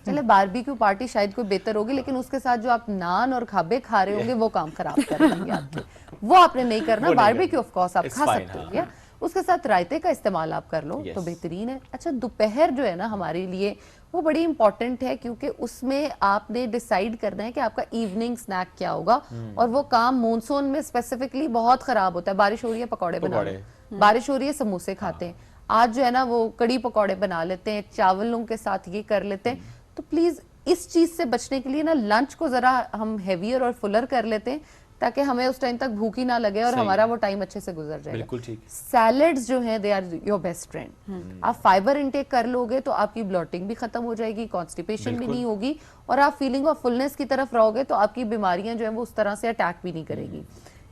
चले बारबेक्यू पार्टी शायद कोई बेहतर होगी, लेकिन उसके साथ जो आप नान और खाबे खा रहे होंगे वो काम खराब कर देंगे आपके, वो आपने नहीं करना। बारबेक्यू ऑफ कोर्स आप खा सकते हो या उसके साथ रायते का इस्तेमाल आप कर लो तो बेहतरीन है। अच्छा, दोपहर जो है ना हमारे लिए वो बड़ी इंपॉर्टेंट है क्योंकि उसमें आपने डिसाइड करना है कि आपका इवनिंग स्नैक क्या होगा और वो काम मॉनसून में स्पेसिफिकली बहुत खराब होता है। बारिश हो रही है, पकौड़े बना लो, बारिश हो रही है, समोसे खाते हैं। आज जो है ना वो कड़ी पकौड़े बना लेते हैं, चावलों के साथ ये कर लेते हैं। तो प्लीज इस चीज से बचने के लिए ना लंच को जरा हम हेवियर और फुलर कर लेते हैं ताकि हमें उस टाइम तक भूखी ना लगे और हमारा वो टाइम अच्छे से गुजर जाएगा। बिल्कुल ठीक। सैलेड्स जो हैं they are your best friend. आप फाइबर इंटेक कर लोगे तो आपकी ब्लॉटिंग भी खत्म हो जाएगी, कॉन्स्टिपेशन भी नहीं होगी और आप फीलिंग ऑफ फुलनेस की तरफ रहोगे तो आपकी बीमारियां जो है वो उस तरह से अटैक भी नहीं करेगी।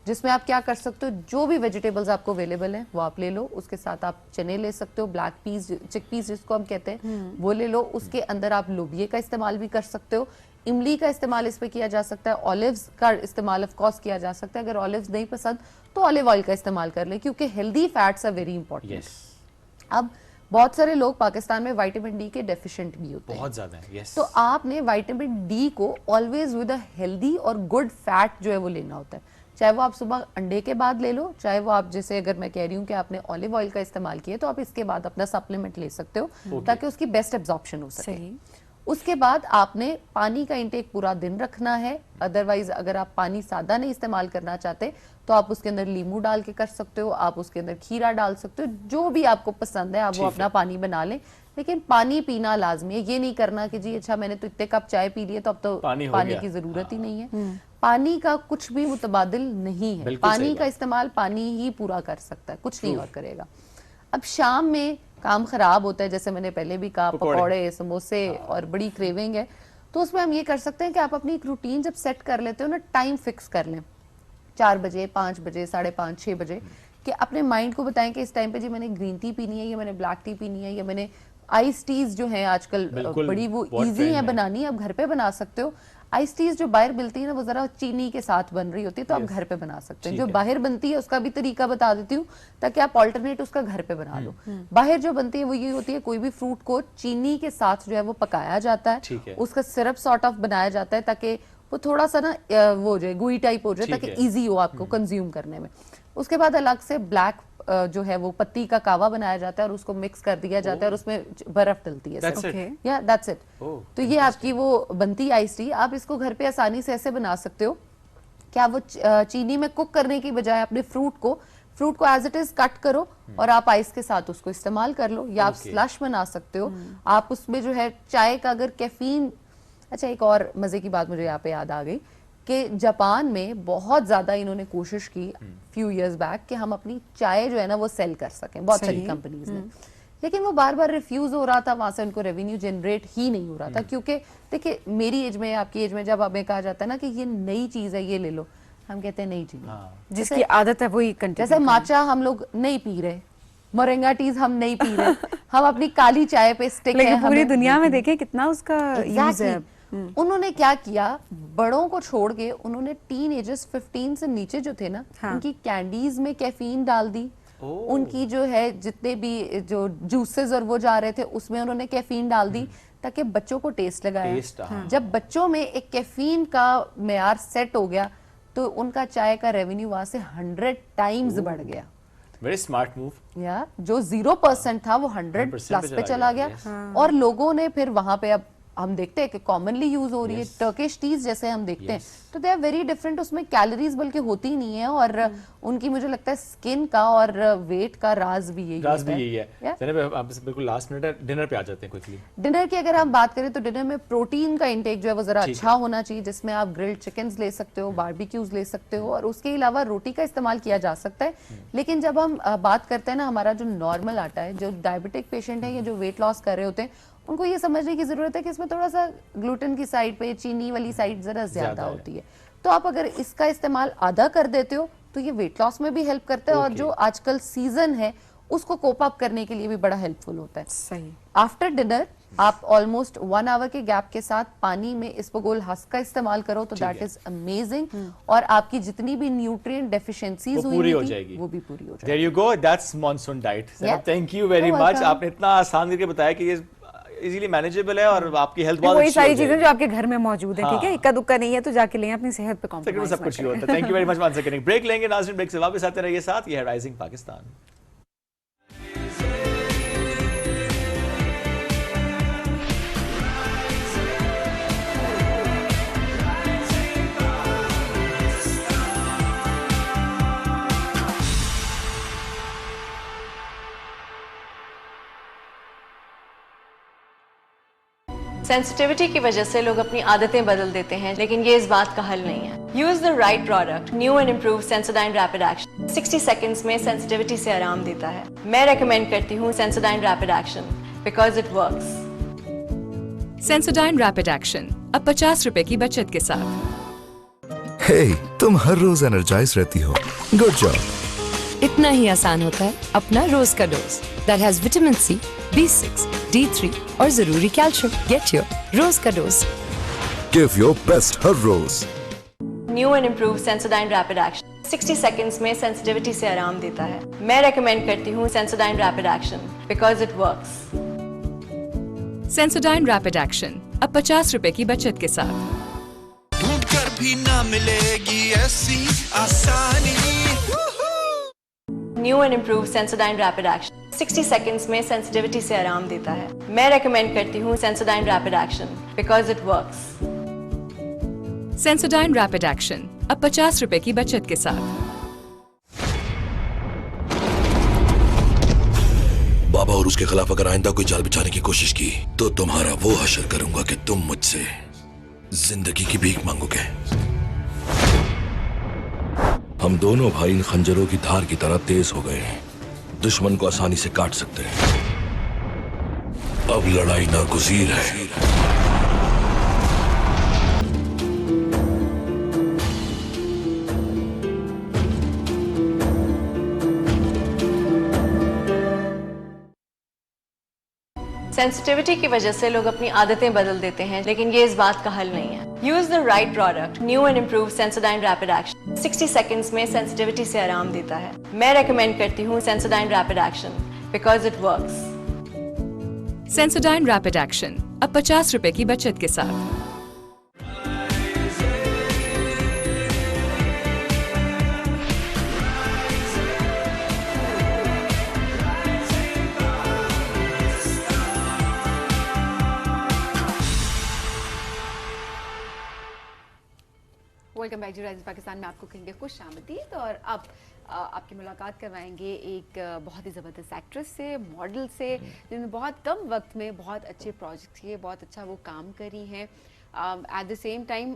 जिसमें आप क्या कर सकते हो, जो भी वेजिटेबल्स आपको अवेलेबल हैं वो आप ले लो, उसके साथ आप चने ले सकते हो, ब्लैक पीस, चिक पीस जिसको हम कहते हैं वो ले लो, उसके अंदर आप लोबिये का इस्तेमाल भी कर सकते हो, इमली का इस्तेमाल इस पे किया जा सकता है, ऑलिव्स का इस्तेमाल ऑफ कोर्स किया जा सकता है, अगर ऑलिव्स नहीं पसंद तो ऑलिव ऑयल का इस्तेमाल कर ले, क्योंकि healthy fats are very important. अब बहुत सारे लोग पाकिस्तान में विटामिन डी के डेफिशिएंट भी होते हैं, बहुत ज्यादा है, yes. तो आपने विटामिन डी को ऑलवेज विद अ हेल्दी और गुड फैट जो है वो लेना होता है, चाहे वो आप सुबह अंडे के बाद ले लो, चाहे वो आप, जैसे अगर मैं कह रही हूँ कि आपने ऑलिव ऑयल का इस्तेमाल किया तो आप इसके बाद अपना सप्लीमेंट ले सकते हो ताकि उसकी बेस्ट एब्जॉर्प्शन हो सके। उसके बाद आपने पानी का इंटेक पूरा दिन रखना है, अदरवाइज अगर आप पानी सादा नहीं इस्तेमाल करना चाहते तो आप उसके अंदर नींबू डाल के कर सकते हो, आप उसके अंदर खीरा डाल सकते हो, जो भी आपको पसंद है आप वो अपना पानी बना लें, लेकिन पानी पीना लाजमी है। ये नहीं करना कि जी अच्छा मैंने तो इतने कप चाय पी लिए तो अब तो पानी की जरूरत ही नहीं है। पानी का कुछ भी मुतबादिल नहीं है, पानी का इस्तेमाल पानी ही पूरा कर सकता है, कुछ नहीं और करेगा। अब शाम में काम खराब होता है, जैसे मैंने पहले भी कहा, पकौड़े समोसे और बड़ी क्रेविंग है, तो उसमें हम ये कर सकते हैं कि आप अपनी एक रूटीन जब सेट कर लेते हो ना, टाइम फिक्स कर लें, 4 बजे, 5 बजे, 5:30, 6 बजे, कि अपने माइंड को बताएं कि इस टाइम पे जी मैंने ग्रीन टी पीनी है, या मैंने ब्लैक टी पीनी है, या मैंने आइस टीज जो है आजकल बड़ी वो इजी है बनानी, आप घर पे बना सकते हो। आइस टीज जो बाहर मिलती है ना वो जरा चीनी के साथ बन रही होती है, तो आप घर पे बना सकते हैं। जो बाहर बनती है उसका भी तरीका बता देती हूँ ताकि आप ऑल्टरनेट उसका घर पे बना लो। बाहर जो बनती है वो ये होती है, कोई भी फ्रूट को चीनी के साथ जो है वो पकाया जाता है, उसका सिरप सॉर्ट ऑफ बनाया जाता है ताकि वो थोड़ा सा ना वो हो जाए, गुई टाइप हो जाए, ताकि ईजी हो आपको कंज्यूम करने में। उसके बाद अलग से ब्लैक जो है वो पत्ती का कावा बनाया जाता है और उसको मिक्स कर दिया जाता है और उसमें बर्फ डलती है, या दैट्स इट। तो ये आपकी वो बनती आइस टी। आप इसको घर पे आसानी से ऐसे बना सकते हो कि आप वो चीनी में कुक करने की बजाय अपने फ्रूट को एज इट इज कट करो और आप आइस के साथ उसको इस्तेमाल कर लो, या आप स्लश बना सकते हो। आप उसमें जो है चाय का अगर कैफीन, अच्छा एक और मजे की बात मुझे यहाँ पे याद आ गई कि जापान में बहुत ज्यादा इन्होंने कोशिश की फ्यू इयर्स बैक कि हम अपनी चाय जो है ना वो सेल कर सकें, बहुत सारी कंपनीज ने, लेकिन वो बार बार रिफ्यूज हो रहा था, वहां से उनको रेवेन्यू जनरेट ही नहीं हो रहा था। क्योंकि देखिए मेरी एज में, आपकी एज में जब हमें कहा जाता है ना कि ये नई चीज है ये ले लो, हम कहते हैं नई चीज, जिसकी आदत है वही कंटिन्यू। जैसे माचा हम लोग नहीं पी रहे, मोरिंगा टीज हम नहीं पी रहे, हम अपनी काली चाय पे स्टिक है। पूरी दुनिया में देखें कितना उसका यूज है। उन्होंने क्या किया, बड़ों को छोड़ के उन्होंने टीनेजर्स 15 से नीचे जो थे ना, उनकी कैंडीज में कैफीन डाल दी, उनकी जो है जितने भी जो जूसेस और वो जा रहे थे उसमें उन्होंने कैफीन डाल दी ताकि बच्चों को टेस्ट लगाया। जब बच्चों में एक कैफीन का मेयार सेट हो गया तो उनका चाय का रेवेन्यू वहां से 100 टाइम्स बढ़ गया। Very smart move. या जो 0% था वो 100+ पे चला गया। और लोगों ने फिर वहां पे, अब हम देखते हैं कि कॉमनली यूज हो रही है टर्किश टीज जैसे हम देखते हैं, तो दे आर वेरी डिफरेंट, उसमें कैलोरीज बल्कि होती नहीं है, और उनकी मुझे लगता है स्किन का और वेट का राज भी यही है। बिल्कुल लास्ट मिनट है, डिनर पे आ जाते हैं क्विकली। डिनर की अगर हम बात करें तो डिनर में प्रोटीन का इंटेक जो है वो जरा अच्छा होना चाहिए, जिसमें आप ग्रिल्ड चिकन्स ले सकते हो, बारबेक्यूज ले सकते हो, और उसके अलावा रोटी का इस्तेमाल किया जा सकता है। लेकिन जब हम बात करते हैं ना, हमारा जो नॉर्मल आटा है, जो डायबिटिक पेशेंट है या जो वेट लॉस कर रहे होते हैं, उनको ये समझने की जरूरत है कि इसमें थोड़ा सा ग्लूटेन की साइड पे, चीनी वाली साइड जरा ज्यादा होती है। तो आप अगर इसका इस्तेमाल आधा कर देते हो तो ये वेट लॉस में भी हेल्प करता है, और जो आजकल सीजन है उसको कोप अप करने के लिए भी बड़ा हेल्पफुल होता है। सही। आफ्टर डिनर आप ऑलमोस्ट 1 आवर के गैप के साथ पानी में इसबगोल हस्क का इस्तेमाल करो तो दैट इज अमेजिंग, और आपकी जितनी भी न्यूट्रिएंट डेफिशिएंसीज हुई पूरी हो जाएगी, वो भी पूरी हो जाएगी। There you go, that's monsoon diet. Thank you very much, आपने इतना आसान करके बताया कि ये इजीली मैनेजेबल है और आपकी हेल्थ बहुत अच्छी है। वही सारी चीजें जो आपके घर में मौजूद है, ठीक है, इक्का दुक्का नहीं है तो जाके लें, अपनी सेहत पे कॉम्प्रोमाइज सब कुछ होता है। Thank you very much one second, break लेंगे, नाज़रीन ब्रेक से वापस आते रहिए साथ, ये है राइजिंग पाकिस्तान। सेंसिटिविटी की वजह से लोग अपनी आदतें बदल देते हैं, लेकिन ये इस बात का हल नहीं है। Use the right product, new and improve Sensodyne rapid action. 60 seconds में सेंसिटिविटी से आराम देता है। मैं रेकमेंड करती हूँ Sensodyne rapid action because it works. Sensodyne rapid action अब 50 रुपए की बचत के साथ। हे, तुम हर रोज एनर्जाइज रहती हो। Good job. इतना ही आसान होता है अपना रोज का dose that has vitamin C, B6, D3 और जरूरी कैल्शियम। गेट योर रोज का डोज। गिव योर बेस्ट हर रोज। New and improve Sensodyne rapid action 60 seconds में सेंसिटिविटी से आराम देता है। मैं रेकमेंड करती हूँ Sensodyne rapid action because it works. Sensodyne rapid action अब 50 रुपए की बचत के साथ। ढूंढ कर भी ना मिलेगी ऐसी आसानी। New and improve Sensodyne rapid action 60 seconds में सेंसिटिविटी से आराम देता है। मैं रेकमेंड करती हूँ Sensodyne rapid action because it works. Sensodyne rapid action अब 50 रुपए की बचत के साथ। बाबा और उसके खिलाफ अगर आइंदा कोई जाल बिछाने की कोशिश की तो तुम्हारा वो हशर करूंगा कि तुम मुझसे जिंदगी की भीख मांगोगे। हम दोनों भाई इन खंजरों की धार की तरह तेज हो गए हैं, दुश्मन को आसानी से काट सकते हैं। अब लड़ाई नागुज़ीर है। सेंसिटिविटी की वजह से लोग अपनी आदतें बदल देते हैं, लेकिन ये इस बात का हल नहीं है। Use the right product. New and improve Sensodyne rapid action 60 seconds में सेंसिटिविटी से आराम देता है। मैं रेकमेंड करती हूँ Sensodyne rapid action because it works. Sensodyne rapid action अब 50 रुपए की बचत के साथ। Welcome back to rising Pakistan में आपको कहेंगे खुश आमदीद। और अब आपकी मुलाकात करवाएंगे एक बहुत ही ज़बरदस्त एक्ट्रेस से, मॉडल से, जिन्होंने बहुत कम वक्त में बहुत अच्छे प्रोजेक्ट किए, बहुत अच्छा वो काम करी हैं। एट द सेम टाइम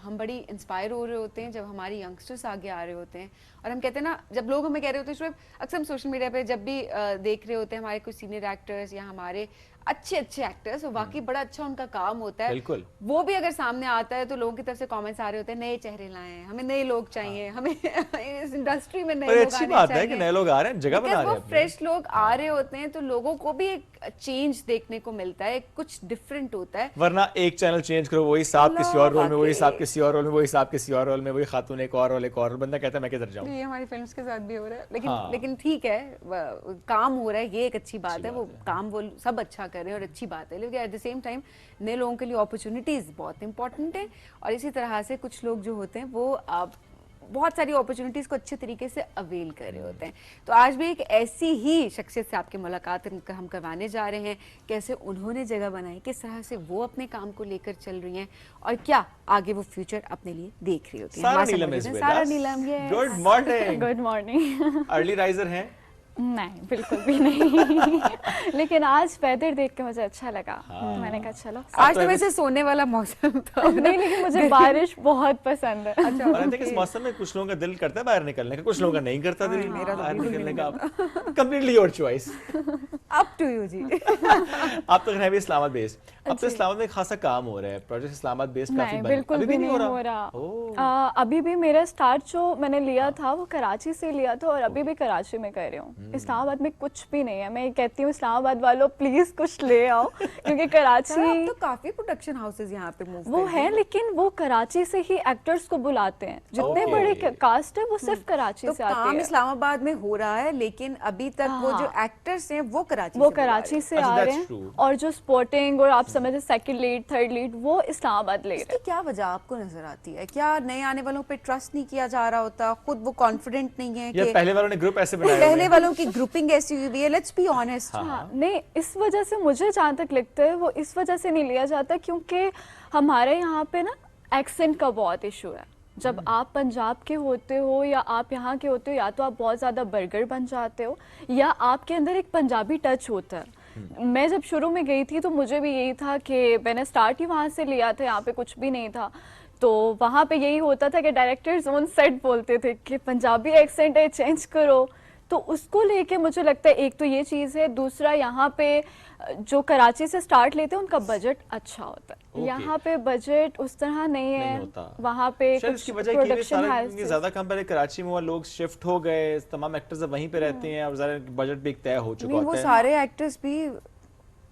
हम बड़ी इंस्पायर हो रहे होते हैं जब हमारी यंगस्टर्स आगे आ रहे होते हैं। और हम कहते हैं ना, जब लोग हमें कह रहे होते हैं, अक्सर हम सोशल मीडिया पे जब भी देख रहे होते हैं हमारे कुछ सीनियर एक्टर्स या हमारे अच्छे एक्टर्स, और वाकई बड़ा अच्छा उनका काम होता है, बिल्कुल। वो भी अगर सामने आता है तो लोगों की तरफ से कमेंट्स आ रहे होते हैं, नए चेहरे लाए हैं, हमें नए लोग चाहिए, हमें इस इंडस्ट्री में नए लोग अच्छी बात है कि नए लोग आ रहे हैं, जगह बना रहे हैं, फ्रेश लोग आ रहे होते हैं, तो लोगों को भी एक चेंज देखने को मिलता है, कुछ डिफरेंट होता है। वरना एक चैनल चेंज करो, वही साहब किसी और रोल में, वही साहब किसी और रोल में, वही साहब किसी और रोल में, वही खातून एक और रोल, एक और बंदा कहता है मैं किधर जाऊं। ये हमारी फिल्म्स के साथ भी हो रहा है, लेकिन ठीक है, काम हो रहा है, ये एक अच्छी बात है। वो काम वो सब अच्छा कर रहे हैं और अच्छी बात है, लेकिन एट द सेम टाइम नए लोगों के लिए अपॉर्चुनिटीज बहुत इंपॉर्टेंट है। और इसी तरह से कुछ लोग जो होते हैं वो बहुत सारी अपॉर्चुनिटीज को अच्छे तरीके से अवेल कर रहे होते हैं। तो आज भी एक ऐसी ही शख्सियत से आपकी मुलाकात हम करवाने जा रहे हैं, कैसे उन्होंने जगह बनाई, किस तरह से वो अपने काम को लेकर चल रही हैं और क्या आगे वो फ्यूचर अपने लिए देख रही होती है। Sara Neelam, good morning. Good morning. Early riser हैं? नहीं, बिल्कुल भी नहीं। लेकिन आज वेदर देख के मुझे अच्छा लगा, तो मैंने कहा चलो। आज तो वैसे सोने वाला मौसम था। नहीं, लेकिन मुझे बारिश बहुत पसंद है। अच्छा, और इस मौसम में कुछ लोगों का दिल करता है बाहर निकलने का, कुछ लोगों का नहीं करता दिल बाहर निकलने का। Completely your choice, up to you जी। आप तो है भी इस्लामाबाद बेस्ड, अब तो इस्लामाबाद में खासा काम हो रहा है, प्रोजेक्ट इस्लामाबाद बेस्ड काफी बिल्कुल भी नहीं हो रहा। अभी भी मेरा स्टार्ट जो मैंने लिया था वो कराची से लिया था और अभी भी कराची में कर रही हूँ। इस्लामाबाद में कुछ भी नहीं है। मैं कहती हूँ इस्लामाबाद वालों प्लीज कुछ ले आओ, क्योंकि कराची तो काफी प्रोडक्शन हाउसेस यहाँ पे वो है, लेकिन वो कराची से ही एक्टर्स को बुलाते हैं। जितने बड़े कास्ट है वो सिर्फ कराची से आते हैं। इस्लामाबाद में हो रहा है, लेकिन अभी तक वो जो एक्टर्स हैं वो कराची से आ रहे हैं। और जो स्पोर्टिंग और आप समझे सेकंड लीड, थर्ड लीड, वो इस्लामाबाद ले रहे हैं। क्या वजह आपको नजर आती है? क्या नए आने वालों पे ट्रस्ट नहीं किया जा रहा होता, खुद वो कॉन्फिडेंट नहीं है कि पहले वालों ने ग्रुप ऐसे बनाया, पहले वालों की ग्रुपिंग ऐसी हुई है, लेट्स बी ऑनेस्ट। नहीं, इस वजह से मुझे जहाँ तक लगता है वो इस वजह से नहीं लिया जाता क्योंकि हमारे यहाँ पे ना एक्सेंट का बहुत इशू है। जब आप पंजाब के होते हो या आप यहाँ के होते हो, या तो आप बहुत ज़्यादा बर्गर बन जाते हो या आपके अंदर एक पंजाबी टच होता है। मैं जब शुरू में गई थी तो मुझे भी यही था कि मैंने स्टार्ट ही वहाँ से लिया था, यहाँ पे कुछ भी नहीं था। तो वहाँ पे यही होता था कि डायरेक्टर्स ऑन सेट बोलते थे कि पंजाबी एक्सेंट है, चेंज करो। तो उसको लेके मुझे लगता है एक तो ये चीज़ है, दूसरा यहाँ पे जो कराची से स्टार्ट लेते हैं उनका बजट अच्छा होता है, यहाँ पे बजट उस तरह नहीं है, वहाँ पे कुछ प्रोडक्शन हाउस ज्यादा कम पहले कराची में लोग शिफ्ट हो गए, तमाम एक्टर्स अब वहीं पे रहते हैं और ज़रा बजट भी तय हो चुका होता है। वो सारे एक्टर्स भी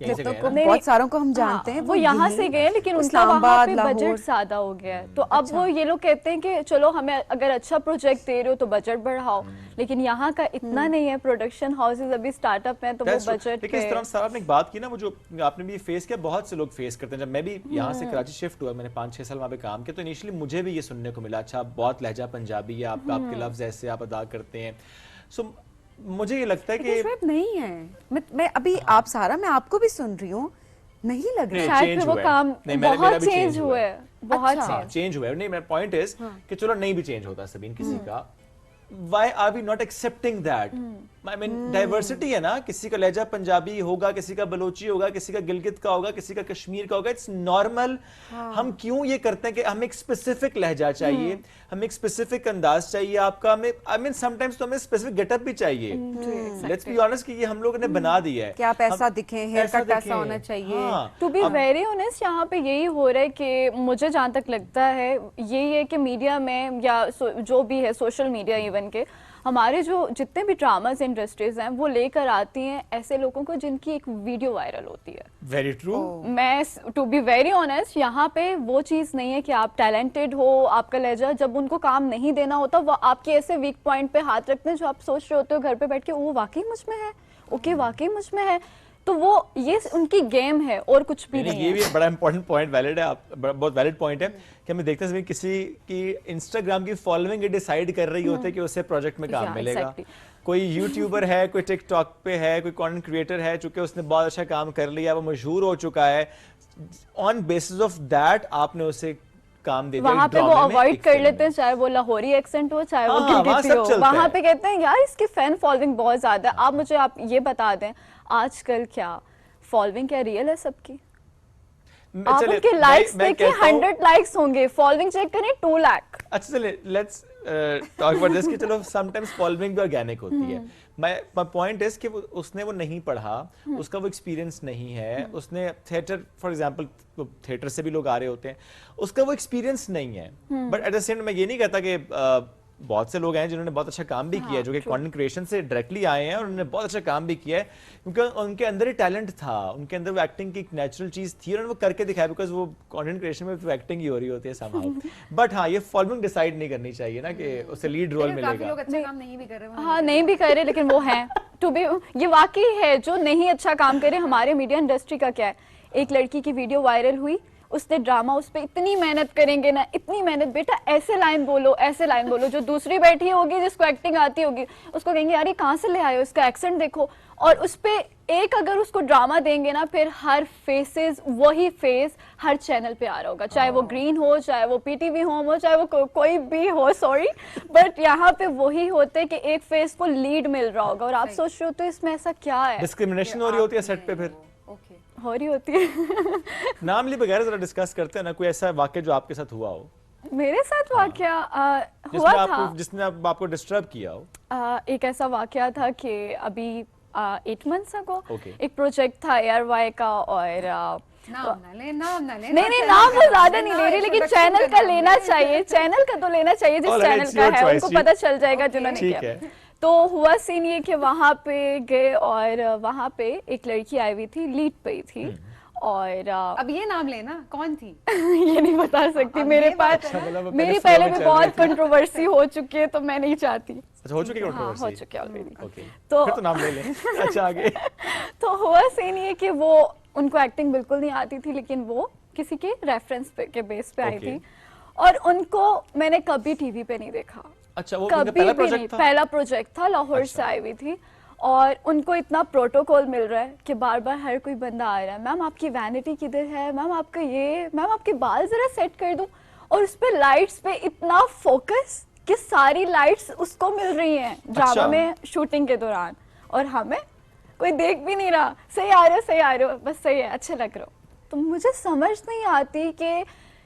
तो बहुत सारों को हम जानते हैं, वो यहाँ से गए लेकिन उनका वहाँ पे बजट ज्यादा हो गया है, तो अब वो ये लोग कहते हैं कि चलो हमें अगर अच्छा प्रोजेक्ट दे रहे हो तो बजट बढ़ाओ, लेकिन यहाँ का इतना नहीं है, प्रोडक्शन हाउसेज अभी स्टार्टअप हैं तो वो बजट लेकिन इस तरह सर आपने एक बात की ना, वो जो आपने भी फेस किया, बहुत से लोग फेस करते हैं। जब मैं भी यहाँ से कराची शिफ्ट हुआ, मैंने 5-6 साल वहाँ पे काम किया, तो इनिशियली मुझे भी ये सुनने को मिला, अच्छा बहुत लहजा पंजाबी है आपका, आपके लफ्ज ऐसे आप अदा करते हैं। सो मुझे ये लगता है कि नहीं है, मैं अभी आप सारा, मैं आपको भी सुन रही हूँ, नहीं लग रहा शायद वो काम बहुत चेंज हुआ है, बहुत चेंज हुआ है। नहीं, मेरा पॉइंट इज कि चलो नहीं भी चेंज होता सबीन किसी का, why are we not accepting that? I mean, diversity है ना, किसी का लहजा पंजाबी होगा, किसी का बलोची होगा, किसी का गिलगित का होगा, किसी का कश्मीर का होगा, इट्स नॉर्मल। हम क्यों ये करते हैं कि हमें एक स्पेसिफिक लहजा चाहिए, हमें एक स्पेसिफिक अंदाज चाहिए आपका, हमें आई मीन समटाइम्स तो हमें स्पेसिफिक गेटअप भी चाहिए। लेट्स बी ऑनेस्ट कि ये हम लोगों ने बना दिया है कि आप ऐसा दिखें, हेयर कट ऐसा होना चाहिए। टू बी वेरी ऑनेस्ट, यहाँ पे यही हो रहा है कि मुझे जहाँ तक लगता है यही है कि मीडिया में या जो भी है सोशल मीडिया इवन के, हमारे जो जितने भी ड्रामास इंडस्ट्रीज हैं वो लेकर आती हैं ऐसे लोगों को जिनकी एक वीडियो वायरल होती है। Very true. मैं टू बी वेरी ऑनेस्ट, यहाँ पे वो चीज़ नहीं है कि आप टैलेंटेड हो, आपका लहजा, जब उनको काम नहीं देना होता वो आपके ऐसे वीक पॉइंट पे हाथ रखते हैं जो आप सोच रहे होते हो घर पे बैठ के वो वाकई मुझ में है, ओके वाकई मुझ में है, तो वो ये उनकी गेम है और कुछ भी नहीं ये भी बड़ा इंपॉर्टेंट पॉइंट, वैलिड है, बहुत वैलिड पॉइंट है कि हमें देखते हैं किसी की इंस्टाग्राम की फॉलोइंग डिसाइड कर रही होती है कि उसे प्रोजेक्ट में काम मिलेगा। कोई यूट्यूबर है, कोई टिकटॉक पे है, कोई कंटेंट क्रिएटर है, चूंकि उसने बहुत अच्छा काम कर लिया, वो मशहूर हो चुका है, ऑन बेसिस ऑफ दैट आपने उसे काम दे दिया। वहाँ पे वो अवॉइड कर लेते हैं, चाहे वो लाहौरी एक्सेंट हो, चाहे वो गिलगिती हो, वहाँ पे कहते हैं यार इसकी फैन फॉलोइंग बहुत ज्यादा है। आप ये बता दें आजकल क्या फॉलोइंग क्या रियल है सबकी? आप उनके लाइक्स देखिए 100 लाइक्स होंगे, फॉलोइंग चेक करें 2 लाख। अच्छा चलिए लेट्स टॉक अबाउट दिस कि चलो समटाइम्स फॉलोइंग भी ऑर्गेनिक होती है। माय पॉइंट इज कि उसने वो नहीं पढ़ा, उसका वो एक्सपीरियंस नहीं है, उसने थिएटर फॉर एग्जांपल, थिएटर से भी लोग आ रहे होते हैं, उसका वो एक्सपीरियंस नहीं है। बट एट द सेम मैं ये नहीं कहता कि बहुत से लोग हैं जिन्होंने बहुत अच्छा काम भी किया है, जो कि कंटेंट क्रिएशन से डायरेक्टली आए हैं और उन्होंने बहुत अच्छा काम भी किया है, क्योंकि उनके अंदर ही टैलेंट था, उनके अंदर वो एक्टिंग की एक नेचुरल चीज थी और उन्होंने वो करके दिखाया, बिकॉज वो कंटेंट क्रिएशन में तो एक्टिंग ही हो रही होती है समहाउ। बट हाँ, ये फॉलोइंग डिसाइड नहीं करनी चाहिए ना कि उसे लीड रोल मिलेगा। काफी लोग अच्छा काम नहीं भी कर रहे, हाँ नहीं भी कर रहे, लेकिन वो हैं टू बी, ये वाकई है जो नहीं अच्छा काम करे। हमारे मीडिया इंडस्ट्री का क्या है, एक लड़की की वीडियो वायरल हुई, उसने ड्रामा उस पर इतनी मेहनत करेंगे ना, इतनी मेहनत, बेटा ऐसे लाइन बोलो, ऐसे लाइन बोलो, जो दूसरी बैठी होगी जिसको एक्टिंग आती होगी उसको कहेंगे यार ये कहाँ से ले आए हो, इसका एक्सेंट देखो, और उस पे एक अगर उसको ड्रामा देंगे ना, फिर हर फेसेस वही फेस हर चैनल पे आ रहा होगा, चाहे वो ग्रीन हो, चाहे वो पीटीवी होम हो, चाहे वो कोई भी हो, सॉरी, बट यहाँ पे वही होते हैं कि एक फेस को लीड मिल रहा होगा और आप सोच रहे हो तो इसमें ऐसा क्या है, डिस्क्रिमिनेशन हो रही होती है सेट पे, फिर हो रही होती है। नाम लिए बगैर जरा डिस्कस करते हैं ना, कोई ऐसा वाकया जो आपके साथ हुआ हो? मेरे साथ वाकया हुआ था जिसने आपको डिस्टर्ब किया हो। एक ऐसा वाकया था कि अभी 8 मंथ्स अगो एक प्रोजेक्ट था ARY का, और नाम ना ले, नहीं नाम तो ज्यादा नहीं ले रही, लेकिन चैनल का लेना चाहिए, चैनल का तो लेना चाहिए जिस चैनल का है, उनको पता चल जाएगा जिन्होंने किया। तो हुआ सीन ये कि वहाँ पे गए और वहाँ पे एक लड़की आई हुई थी, लीड पे ही थी, और अब ये नाम लेना कौन थी ये नहीं बता सकती, मेरे पास मेरी पहले भी बहुत कंट्रोवर्सी हो चुकी है तो मैं नहीं चाहती। अच्छा, हो चुकी है कंट्रोवर्सी? हो चुकी है ऑलरेडी। तो फिर तो नाम ले लें। अच्छा आगे। तो हुआ सीन ये कि वो उनको एक्टिंग बिल्कुल नहीं आती थी, लेकिन वो किसी के रेफरेंस पे के बेस पे आई थी, और उनको मैंने कभी टीवी पे नहीं देखा। अच्छा, वो कभी पहला भी नहीं, पहला प्रोजेक्ट था, लाहौर से आई हुई थी, और उनको इतना प्रोटोकॉल मिल रहा है कि बार बार हर कोई बंदा आ रहा है, मैम आपकी वैनिटी किधर है, मैम आपका ये, मैम आपके बाल जरा सेट कर दूं, और उस पे लाइट्स पे इतना फोकस कि सारी लाइट्स उसको मिल रही हैं ड्रामा में शूटिंग के दौरान, और हमें कोई देख भी नहीं रहा, सही आ रहे हो, बस सही है, अच्छे लग रहे हो। तो मुझे समझ नहीं आती कि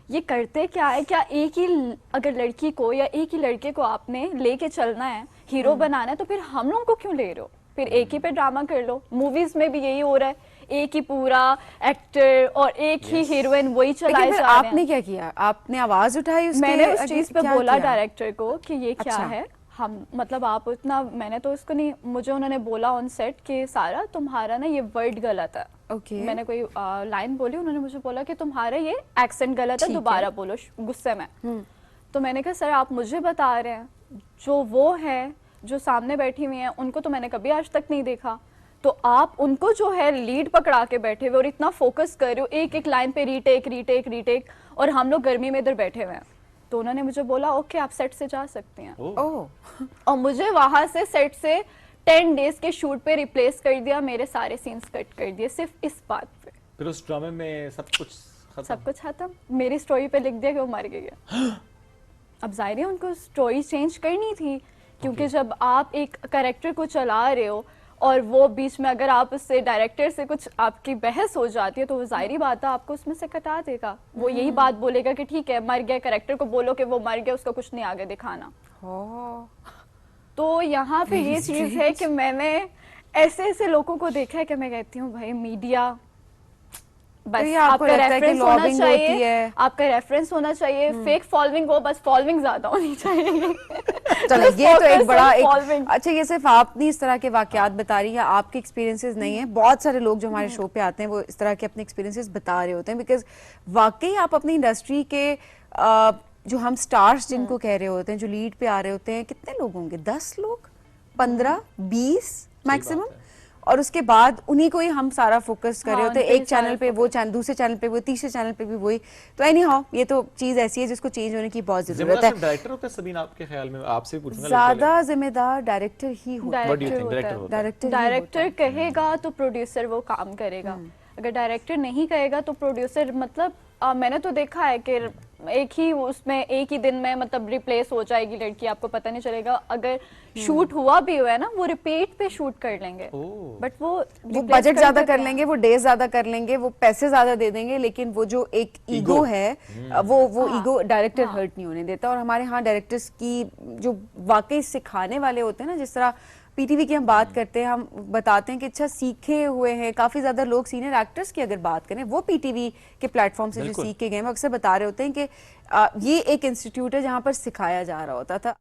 ये करते क्या है, क्या एक ही अगर लड़की को या एक ही लड़के को आपने लेके चलना है हीरो बनाना है तो फिर हम लोग को क्यों ले रहे हो? फिर एक ही पे ड्रामा कर लो। मूवीज में भी यही हो रहा है, एक ही पूरा एक्टर और एक ही हीरोइन वही चलाए जा रहे हैं। आपने क्या किया? आपने आवाज उठाई उसके? मैंने उस चीज पे बोला डायरेक्टर को कि ये क्या है, हम मतलब आप उतना, मैंने तो इसको नहीं, मुझे उन्होंने बोला ऑन सेट कि सारा तुम्हारा ना ये वर्ड गलत है। मैंने कोई लाइन बोली, उन्होंने मुझे बोला कि तुम्हारा ये एक्सेंट गलत है, दोबारा बोलो गुस्से में। तो मैंने कहा सर आप मुझे बता रहे हैं, जो वो है जो सामने बैठी हुई हैं उनको तो मैंने कभी आज तक नहीं देखा, तो आप उनको जो है लीड पकड़ा के बैठे हुए और इतना फोकस कर रहे हो, एक एक लाइन पे रीटेक रीटेक रीटेक, और हम लोग गर्मी में इधर बैठे हुए हैं। तो उन्होंने मुझे बोला ओके आप सेट से जा सकते हैं। और मुझे वहां से सेट से 10 डेज के शूट पे रिप्लेस कर दिया, मेरे सारे सीन्स कट कर दिए सिर्फ इस बात पे। फिर उस ड्रामे में सब कुछ खत्म। मेरी स्टोरी पे लिख दिया कि वो मर गई है। अब जाहिर है उनको स्टोरी चेंज करनी थी, क्योंकि जब आप एक कैरेक्टर को चला रहे हो और वो बीच में अगर आप उससे डायरेक्टर से कुछ आपकी बहस हो जाती है तो वो जाहिर बात है आपको उसमें से कटा देगा। वो यही बात बोलेगा कि ठीक है मर गया, कैरेक्टर को बोलो कि वो मर गया, उसका कुछ नहीं आगे दिखाना। तो यहाँ पे ये चीज है कि मैंने ऐसे ऐसे लोगों को देखा है कि मैं कहती हूँ भाई मीडिया बस तो आपका रेफरेंस होना चाहिए, आपका रेफरेंस होना चाहिए, फेक फॉलोइंग हो, बस फॉलोइंग ज्यादा होनी चाहिए। चलो ये तो एक बड़ा अच्छा, ये सिर्फ आप नहीं इस तरह के वाकयात बता रही है, आपके एक्सपीरियंसेस नहीं है, बहुत सारे लोग जो हमारे शो पे आते हैं वो इस तरह के अपने एक्सपीरियंसेस बता रहे होते हैं। बिकॉज वाकई आप अपनी इंडस्ट्री के जो हम स्टार्स जिनको कह रहे होते हैं, जो लीड पे आ रहे होते हैं, कितने लोग होंगे? 10 लोग, 15, 20 मैक्सिमम, और उसके बाद उन्हीं को ही हम सारा फोकस कर रहे होते हैं। एक चैनल पे वो चैनल, दूसरे चैनल पे वो, तीसरे चैनल पे भी वही। तो एनी हाउ ये तो चीज ऐसी है जिसको चेंज होने की बहुत जरूरत है। डायरेक्टर होता है सबीना आपके ख्याल में? आपसे पूछूंगा। ज्यादा जिम्मेदार डायरेक्टर ही होता है। डायरेक्टर कहेगा तो प्रोड्यूसर वो काम करेगा, अगर डायरेक्टर नहीं कहेगा तो प्रोड्यूसर, मतलब मैंने तो देखा है कि एक ही उसमें एक ही दिन में मतलब रिप्लेस हो जाएगी लड़की, आपको पता नहीं चलेगा। अगर शूट हुआ भी हुआ है ना, वो रिपीट पे शूट कर लेंगे, बट वो बजट ज्यादा कर लेंगे, वो डेज ज्यादा कर लेंगे, वो पैसे ज्यादा दे देंगे, लेकिन वो जो एक ईगो है वो ईगो डायरेक्टर हर्ट नहीं होने देता। और हमारे यहाँ डायरेक्टर्स की जो वाकई सिखाने वाले होते हैं ना, जिस तरह पीटीवी की हम बात करते हैं, हम बताते हैं कि अच्छा सीखे हुए हैं काफी ज्यादा लोग। सीनियर एक्टर्स की अगर बात करें, वो पीटीवी के प्लेटफॉर्म से जो सीख के गए हैं, वो अक्सर बता रहे होते हैं कि ये एक इंस्टीट्यूट है जहां पर सिखाया जा रहा होता था।